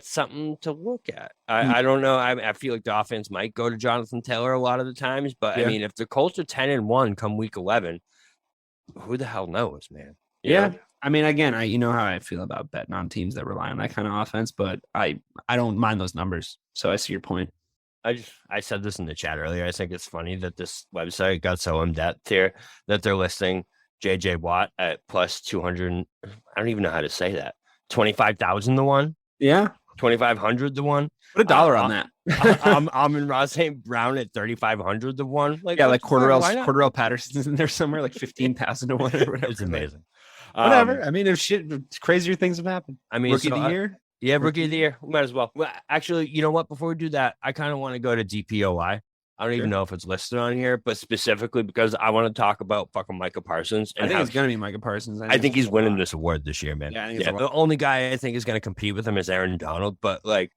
something to look at. I don't know. I feel like the offense might go to Jonathan Taylor a lot of the times, but I mean, if the Colts are 10-1 come week 11, who the hell knows, man? You know? I mean, again, you know how I feel about betting on teams that rely on that kind of offense, but I don't mind those numbers. So I see your point. I said this in the chat earlier. I think it's funny that this website got so in depth here that they're listing JJ Watt at plus 200. I don't even know how to say that. 25,000 to 1. Yeah. 2,500 to 1. Put $1 on that. I'm in Ross St. Brown at 3,500 to 1. Like, yeah, like Cordell Patterson's in there somewhere, like 15,000 to 1 or whatever. It's amazing. Whatever. I mean, if crazier things have happened. I mean, rookie of the year. Yeah, rookie of the year. We might as well. Actually, you know what? Before we do that, I kind of want to go to DPOI. I don't even know if it's listed on here, but specifically because I want to talk about fucking Micah Parsons. And I think it's going to be Micah Parsons. I think he's winning this award this year, man. Yeah, the only guy I think is going to compete with him is Aaron Donald. But like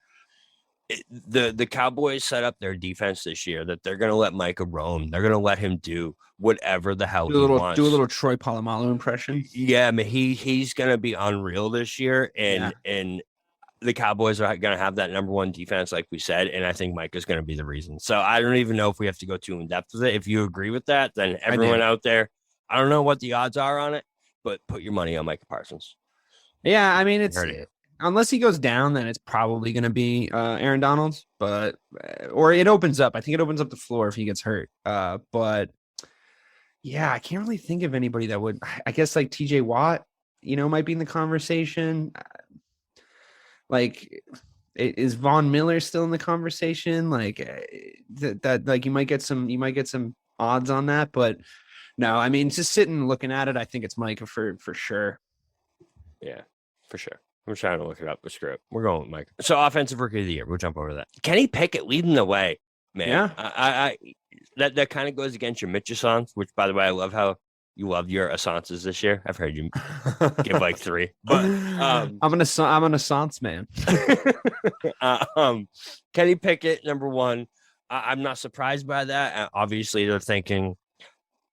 the Cowboys set up their defense this year that they're going to let Micah roam. They're going to let him do whatever the hell he wants. Do a little Troy Polamalu impression. Yeah, man, he's going to be unreal this year, and the Cowboys are going to have that number one defense, like we said, and I think Micah's going to be the reason. So I don't even know if we have to go too in depth with it. If you agree with that, then everyone out there, I don't know what the odds are on it, but put your money on Micah Parsons. Yeah, I mean, unless he goes down, then it's probably going to be Aaron Donald, or it opens up. I think it opens up the floor if he gets hurt. But yeah, I can't really think of anybody that would. I guess like TJ Watt, might be in the conversation. Like, is Von Miller still in the conversation? Like that like you might get some odds on that, but no, I mean, just sitting looking at it, I think it's Micah for sure. Yeah, for sure. I'm trying to look it up, but screw it. We're going with Micah. So offensive rookie of the year. We'll jump over that. Kenny Pickett leading the way, man. Yeah. That kind of goes against your Mitch Assance, which, by the way, I love how you love your Assances this year. I've heard you give like 3, but I'm an Assance man. Kenny Pickett, number 1. I'm not surprised by that. Obviously, they're thinking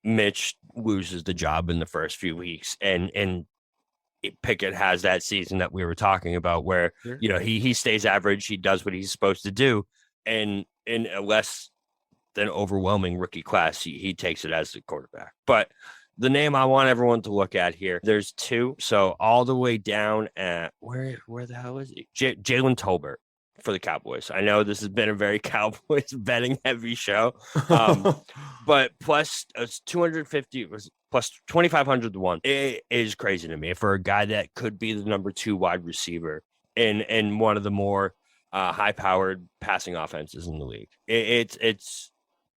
Mitch loses the job in the first few weeks, and Pickett has that season that we were talking about where he stays average, he does what he's supposed to do, and in a less than overwhelming rookie class, he takes it as the quarterback. But the name I want everyone to look at here, there's two. So all the way down at where the hell is he? Jalen Tolbert for the Cowboys. I know this has been a very Cowboys betting heavy show. But plus 250 was plus 2,500 to 1. It is crazy to me for a guy that could be the number 2 wide receiver in one of the more high-powered passing offenses in the league. It's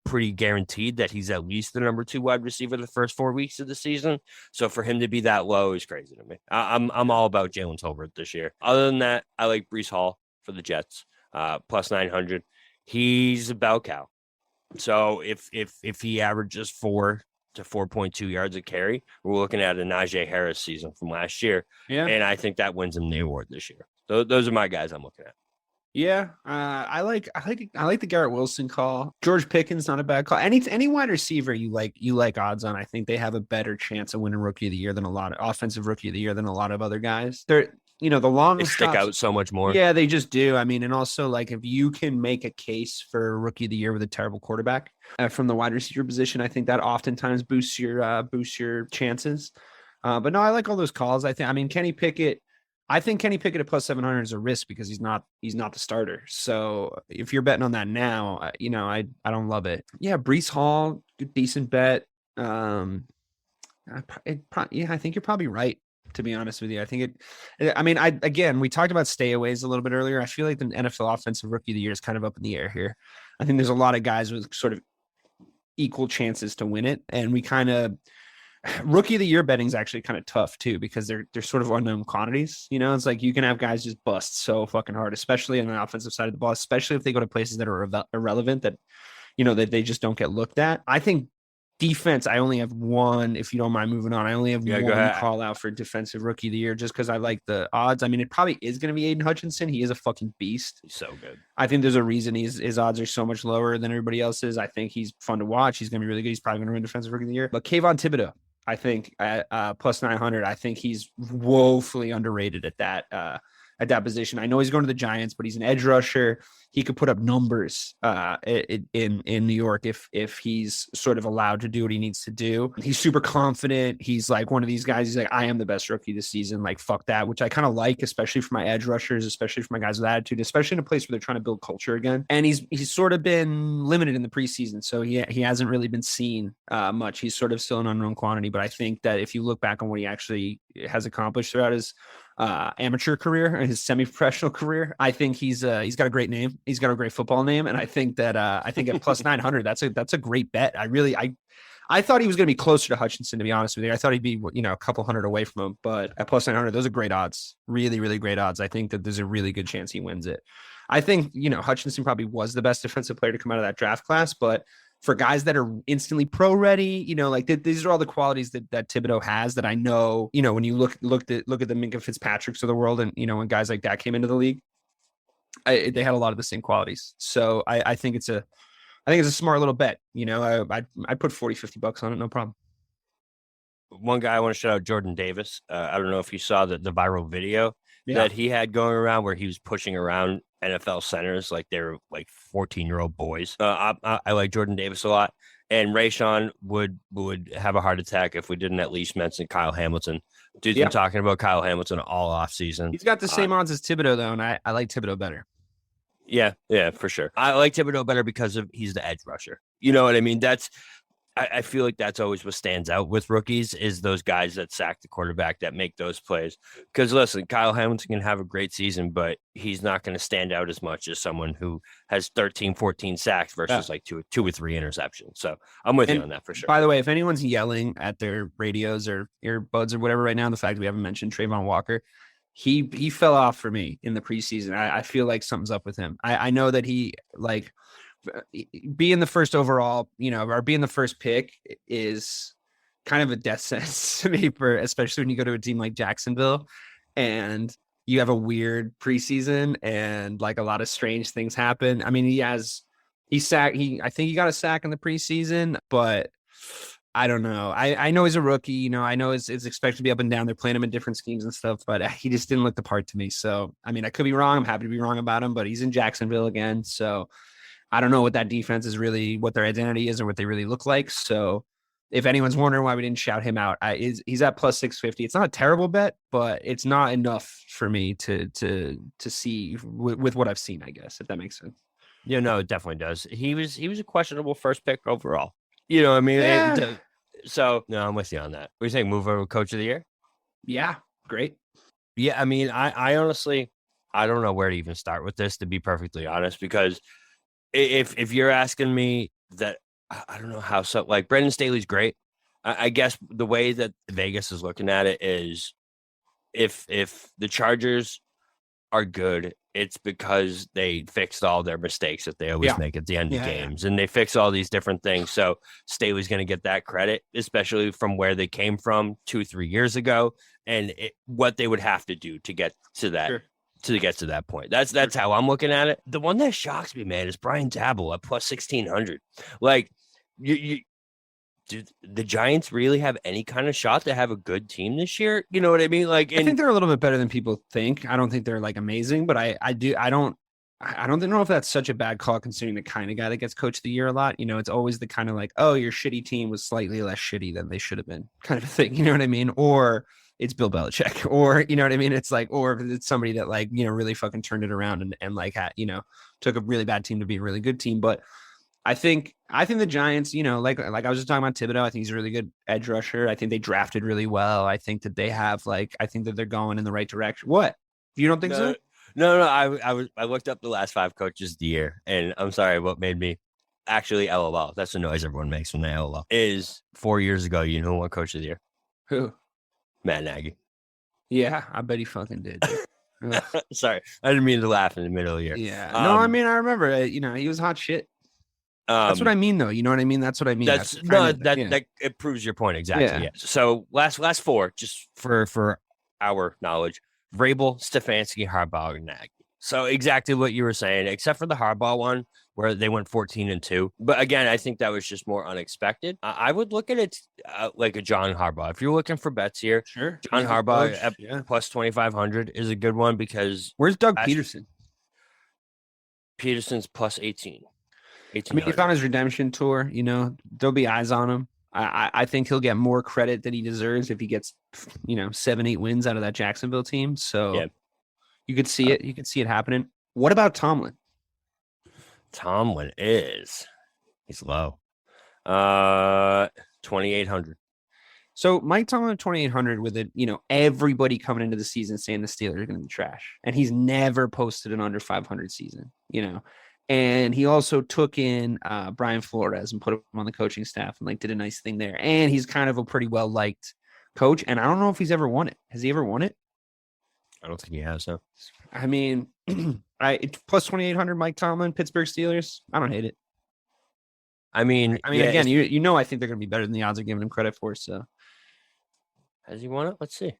pretty guaranteed that he's at least the number 2 wide receiver the first 4 weeks of the season. So for him to be that low is crazy to me. I'm all about Jalen Tolbert this year. Other than that, I like Breece Hall for the Jets, plus 900. He's a bell cow. So if he averages 4 to 4.2 yards a carry, we're looking at a Najee Harris season from last year. Yeah, and I think that wins him the award this year. Those are my guys I'm looking at. Yeah, I like the Garrett Wilson call. George Pickens, not a bad call. Any wide receiver you like odds on. I think they have a better chance of winning Rookie of the Year than a lot of offensive Rookie of the Year than a lot of other guys. They're the long they stick out so much more. Yeah, they just do. I mean, and also like if you can make a case for Rookie of the Year with a terrible quarterback from the wide receiver position, I think that oftentimes boosts your chances. But no, I like all those calls. I think Kenny Pickett. I think Kenny Pickett at plus 700 is a risk because he's not the starter. So if you're betting on that now, I don't love it. Yeah, Breece Hall, good, decent bet. I think you're probably right, to be honest with you. I think we talked about stayaways a little bit earlier. I feel like the NFL Offensive Rookie of the Year is kind of up in the air here. I think there's a lot of guys with sort of equal chances to win it, and we kind of. Rookie of the Year betting is actually kind of tough too because they're sort of unknown quantities. It's like you can have guys just bust so fucking hard, especially on the offensive side of the ball, especially if they go to places that are irrelevant that that they just don't get looked at. I think defense, I only have one, if you don't mind moving on. I only have one call out for defensive Rookie of the Year just because I like the odds. I mean, it probably is going to be Aiden Hutchinson. He is a fucking beast. He's so good. I think there's a reason his odds are so much lower than everybody else's. I think he's fun to watch. He's going to be really good. He's probably going to win defensive Rookie of the Year. But Kayvon Thibodeau, I think at plus 900, I think he's woefully underrated at that position. I know he's going to the Giants, but he's an edge rusher. He could put up numbers in New York if he's sort of allowed to do what he needs to do. He's super confident. He's like one of these guys. He's like, I am the best rookie this season. Like, fuck that, which I kind of like, especially for my edge rushers, especially for my guys with attitude, especially in a place where they're trying to build culture again. And he's sort of been limited in the preseason, so he hasn't really been seen much. He's sort of still an unknown quantity, but I think that if you look back on what he actually has accomplished throughout his amateur career and his semi-professional career, I think he's got a great name. He's got a great football name, and I think that at plus 900, that's a great bet. I thought he was going to be closer to Hutchinson, to be honest with you. I thought he'd be a couple hundred away from him, but at plus 900, those are great odds. Really, really great odds. I think that there's a really good chance he wins it. I think Hutchinson probably was the best defensive player to come out of that draft class, but for guys that are instantly pro ready, these are all the qualities that Thibodeau has that I know, when you look at the Minkah Fitzpatricks of the world and, when guys like that came into the league, they had a lot of the same qualities. So I think it's a smart little bet. I'd put 40, $50 on it. No problem. One guy I want to shout out, Jordan Davis. I don't know if you saw the viral video that he had going around where he was pushing around NFL centers like they're like 14-year-old boys. I like Jordan Davis a lot. And Rayshawn would have a heart attack if we didn't at least mention Kyle Hamilton. Dude's been talking about Kyle Hamilton all offseason. He's got the same odds as Thibodeau, though, and I like Thibodeau better. Yeah, for sure. I like Thibodeau better because he's the edge rusher. You know what I mean? I feel like that's always what stands out with rookies is those guys that sack the quarterback that make those plays. Because listen, Kyle Hamilton can have a great season, but he's not going to stand out as much as someone who has 13, 14 sacks versus like two or three interceptions. So I'm with you on that for sure. By the way, if anyone's yelling at their radios or earbuds or whatever right now, the fact that we haven't mentioned Trayvon Walker, he fell off for me in the preseason. I feel like something's up with him. I know that he being the first overall, or being the first pick is kind of a death sentence to me especially when you go to a team like Jacksonville and you have a weird preseason and like a lot of strange things happen. I mean, I think he got a sack in the preseason, but I don't know. I know he's a rookie, I know it's expected to be up and down. They're playing him in different schemes and stuff, but he just didn't look the part to me. So, I mean, I could be wrong. I'm happy to be wrong about him, but he's in Jacksonville again. So I don't know what that defense is really, what their identity is or what they really look like. So if anyone's wondering why we didn't shout him out, he's at plus 650. It's not a terrible bet, but it's not enough for me to see with what I've seen, I guess, if that makes sense. Yeah, no, it definitely does. He was a questionable first pick overall. You know what I mean? Yeah. So, no, I'm with you on that. What do you think? Move over coach of the year? Yeah, great. Yeah, I mean, I honestly, I don't know where to even start with this, to be perfectly honest, because if you're asking me that, I don't know how, so like Brandon Staley's great. I guess the way that Vegas is looking at it is if the Chargers are good, it's because they fixed all their mistakes that they always make at the end of games, and they fix all these different things. So Staley's going to get that credit, especially from where they came from 2-3 years ago, and what they would have to do to get to that. Sure. To get to that point. That's how I'm looking at it. The one that shocks me, man, is Brian Daboll at plus 1,600. Like, do the Giants really have any kind of shot to have a good team this year? You know what I mean? Like, I think they're a little bit better than people think. I don't think they're like amazing, but I don't know if that's such a bad call considering the kind of guy that gets coach of the year a lot. You know, it's always the kind of like, oh, your shitty team was slightly less shitty than they should have been kind of thing. You know what I mean? Or it's Bill Belichick, or, you know what I mean? It's like, or it's somebody that like, you know, really fucking turned it around and like, had, you know, took a really bad team to be a really good team. But I think the Giants, you know, like I was just talking about Thibodeau, I think he's a really good edge rusher. I think they drafted really well. I think that they have I think that they're going in the right direction. What? You don't think so? No. I looked up the last 5 coaches of the year, and I'm sorry, what made me actually LOL. That's the noise everyone makes when they LOL. Is 4 years ago, you know what coach of the year? Who? Matt Nagy. Yeah, I bet he fucking did. Sorry, I didn't mean to laugh in the middle of the year. Yeah, no, I mean, I remember, you know, he was hot shit. That's what I mean, though. You know what I mean? That's what I mean. That it proves your point exactly. Yeah. So last 4, just for our knowledge: Vrabel, Stefanski, Harbaugh, and Nagy. So exactly what you were saying, except for the Harbaugh one where they went 14-2. But again, I think that was just more unexpected. I would look at it like a John Harbaugh. If you're looking for bets here, sure, John Harbaugh at plus 2,500 is a good one because where's Doug Peterson? Peterson's plus 18. I mean, he's on his redemption tour. You know, there'll be eyes on him. I think he'll get more credit than he deserves if he gets, you know, 7-8 wins out of that Jacksonville team. So you could see it. You could see it happening. What about Tomlin? Tomlin he's low. 2,800. So Mike Tomlin 2,800 with it, you know, everybody coming into the season saying the Steelers are going to be trash, and he's never posted an under 500 season. You know. And he also took in Brian Flores and put him on the coaching staff and like did a nice thing there. And he's kind of a pretty well liked coach. And I don't know if he's ever won it. Has he ever won it? I don't think he has. No. I mean, plus 2,800 Mike Tomlin, Pittsburgh Steelers. I don't hate it. I mean, again, you know, I think they're going to be better than the odds are giving him credit for. So has he won it? Let's see.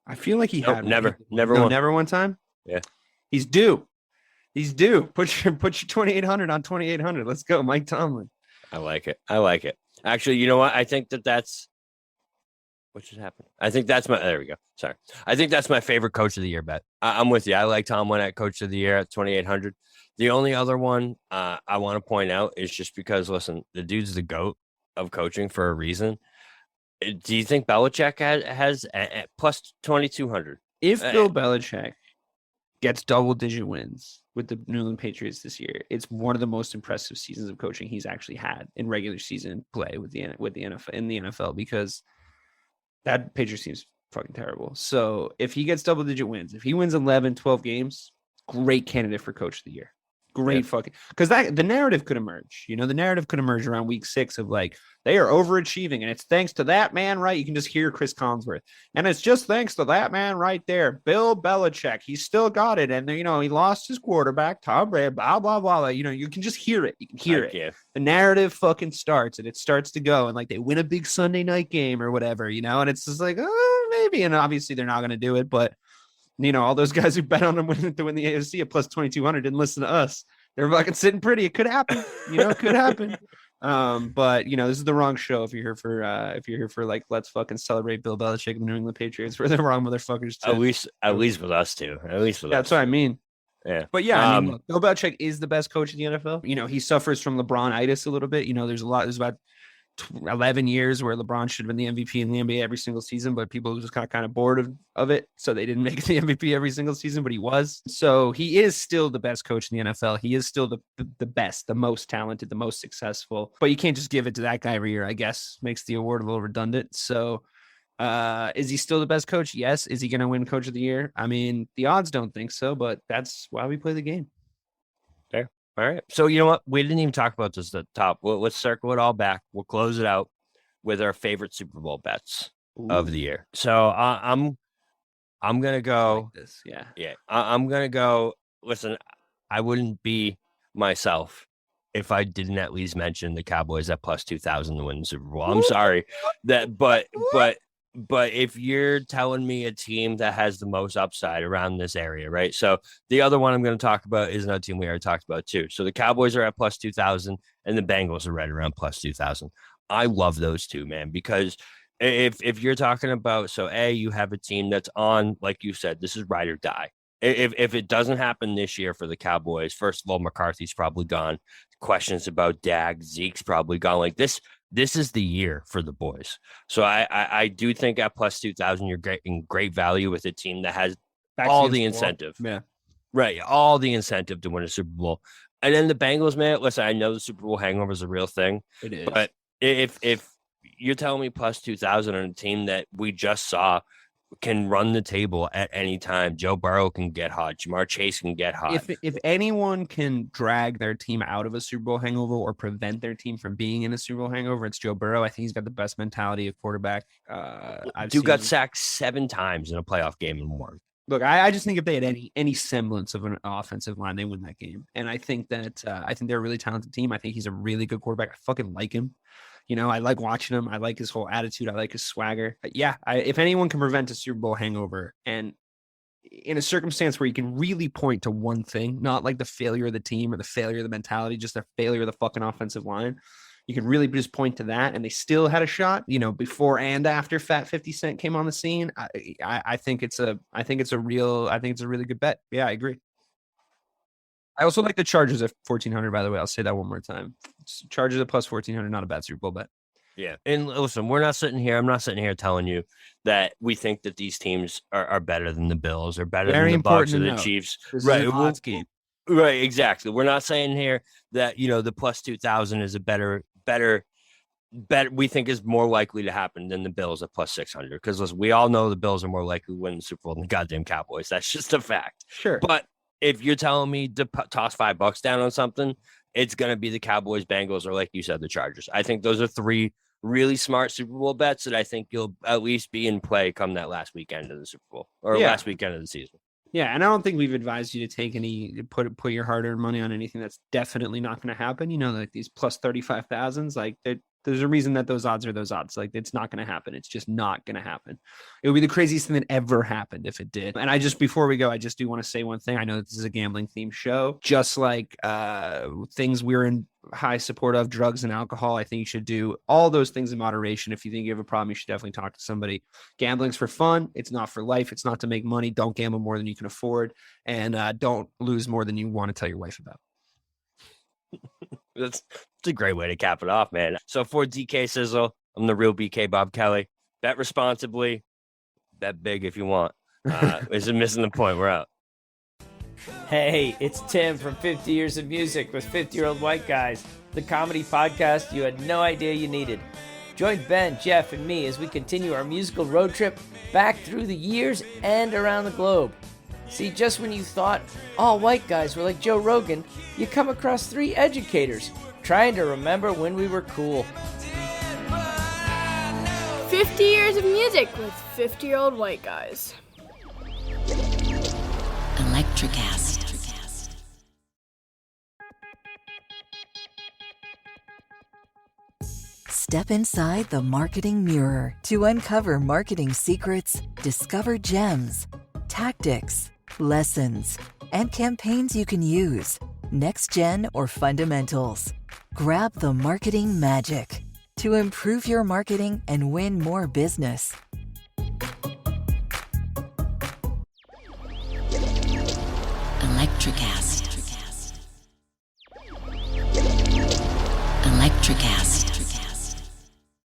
I feel like he had never won. Never one time. Yeah, he's due. He's due. Put your 2,800 on 2,800. Let's go, Mike Tomlin. I like it. Actually, you know what? I think that's what just happened. I think that's there we go. Sorry. I think that's my favorite coach of the year bet. I'm with you. I like Tomlin at coach of the year at 2,800. The only other one I want to point out is just because, listen, the dude's the GOAT of coaching for a reason. Do you think Belichick has plus 2,200? If Bill Belichick gets double-digit wins with the New England Patriots this year, it's one of the most impressive seasons of coaching he's actually had in regular season play with the NFL in the NFL, because that Patriots team's fucking terrible. So if he gets double-digit wins, if he wins 11, 12 games, great candidate for coach of the year. Great fucking, because the narrative could emerge. You know, the narrative could emerge around week 6 of like, they are overachieving, and it's thanks to that man, right? You can just hear Chris Collinsworth, and it's just thanks to that man right there, Bill Belichick. He still got it, and you know, he lost his quarterback, Tom Brady, blah blah blah. You know, you can just hear it. You can hear it. Yeah. The narrative fucking starts, and it starts to go, and like they win a big Sunday night game or whatever, you know, and it's just like, oh, maybe, and obviously they're not going to do it, but you know, all those guys who bet on them to win the AFC at plus 2,200 didn't listen to us. They're fucking sitting pretty. It could happen. You know, it could happen. But you know, this is the wrong show if you're here for like, let's fucking celebrate Bill Belichick and the New England Patriots. We're the wrong motherfuckers. At least with us too. At least with us. That's what I mean. Yeah. But yeah, I mean, look, Bill Belichick is the best coach in the NFL. You know, he suffers from LeBron-itis a little bit. You know, there's about 11 years where LeBron should have been the MVP in the NBA every single season, but people just got kind of bored of it. So they didn't make the MVP every single season, but he was. So he is still the best coach in the NFL. He is still the best, the most talented, the most successful, but you can't just give it to that guy every year, I guess. Makes the award a little redundant. So is he still the best coach? Yes. Is he going to win coach of the year? I mean, the odds don't think so, but that's why we play the game. Fair. All right. So you know what? We didn't even talk about this at the top. Let's circle it all back. We'll close it out with our favorite Super Bowl bets of the year. So I'm gonna go. Like this. Yeah. Yeah. I'm gonna go. Listen, I wouldn't be myself if I didn't at least mention the Cowboys at plus 2,000 to win the Super Bowl. I'm sorry but if you're telling me a team that has the most upside around this area, right? So the other one I'm going to talk about is another team we already talked about too. So the Cowboys are at plus 2,000 and the Bengals are right around plus 2,000. I love those two, man, because if you're talking about, so you have a team that's on, like you said, this is ride or die. If it doesn't happen this year for the Cowboys, first of all, McCarthy's probably gone. Questions about Dak, Zeke's probably gone. Like this is the year for the boys. So I do think at plus 2,000, you're getting great value with a team that has all the incentive. Yeah. Right. All the incentive to win a Super Bowl. And then the Bengals, man, listen, I know the Super Bowl hangover is a real thing. It is. But if you're telling me plus 2,000 on a team that we just saw can run the table at any time, Joe Burrow can get hot, Jamar Chase can get hot. If anyone can drag their team out of a Super Bowl hangover or prevent their team from being in a Super Bowl hangover, it's Joe Burrow. I think he's got the best mentality of quarterback. Dude got sacked 7 times in a playoff game and won. Look, I just think if they had any semblance of an offensive line, they win that game. And I think that they're a really talented team. I think he's a really good quarterback. I fucking like him. You know, I like watching him. I like his whole attitude. I like his swagger. But yeah, if anyone can prevent a Super Bowl hangover, and in a circumstance where you can really point to one thing, not like the failure of the team or the failure of the mentality, just the failure of the fucking offensive line, you can really just point to that, and they still had a shot, you know, before and after Fat 50 Cent came on the scene. I think it's a really good bet. Yeah, I agree. I also like the Chargers at 1,400, by the way. I'll say that one more time. Chargers at plus 1,400, not a bad Super Bowl bet. Yeah. And listen, I'm not sitting here telling you that we think that these teams are better than the Bills or better than the Bucs or the Chiefs. Right. Right. Exactly. We're not saying here that, you know, the plus 2,000 is a better, we think is more likely to happen than the Bills at plus 600. Because we all know the Bills are more likely to win the Super Bowl than the goddamn Cowboys. That's just a fact. Sure. But if you're telling me to toss $5 down on something, it's going to be the Cowboys, Bengals, or like you said, the Chargers. I think those are 3 really smart Super Bowl bets that I think you'll at least be in play come that last weekend of the Super Bowl or last weekend of the season. Yeah. And I don't think we've advised you to take put your hard-earned money on anything that's definitely not going to happen. You know, like these plus 35,000s, like there's a reason that those odds are those odds. Like it's not going to happen. It's just not going to happen. It would be the craziest thing that ever happened if it did. And before we go, I just do want to say one thing. I know that this is a gambling themed show, just like things we're in high support of, drugs and alcohol. I think you should do all those things in moderation. If you think you have a problem, you should definitely talk to somebody. Gambling's for fun. It's not for life. It's not to make money. Don't gamble more than you can afford, and don't lose more than you want to tell your wife about. That's a great way to cap it off, man. So for DK Sizzle, I'm the real BK Bob Kelly. Bet responsibly, bet big if you want. Is it missing the point? We're out. Hey, it's Tim from 50 Years of Music with 50-Year-Old White Guys, the comedy podcast you had no idea you needed. Join Ben, Jeff, and me as we continue our musical road trip back through the years and around the globe. See, just when you thought all white guys were like Joe Rogan, you come across 3 educators trying to remember when we were cool. 50 Years of Music with 50-Year-Old White Guys. Electricast. Step inside the marketing mirror to uncover marketing secrets, discover gems, tactics, lessons, and campaigns you can use, next gen or fundamentals. Grab the marketing magic to improve your marketing and win more business. Electricast. Electricast.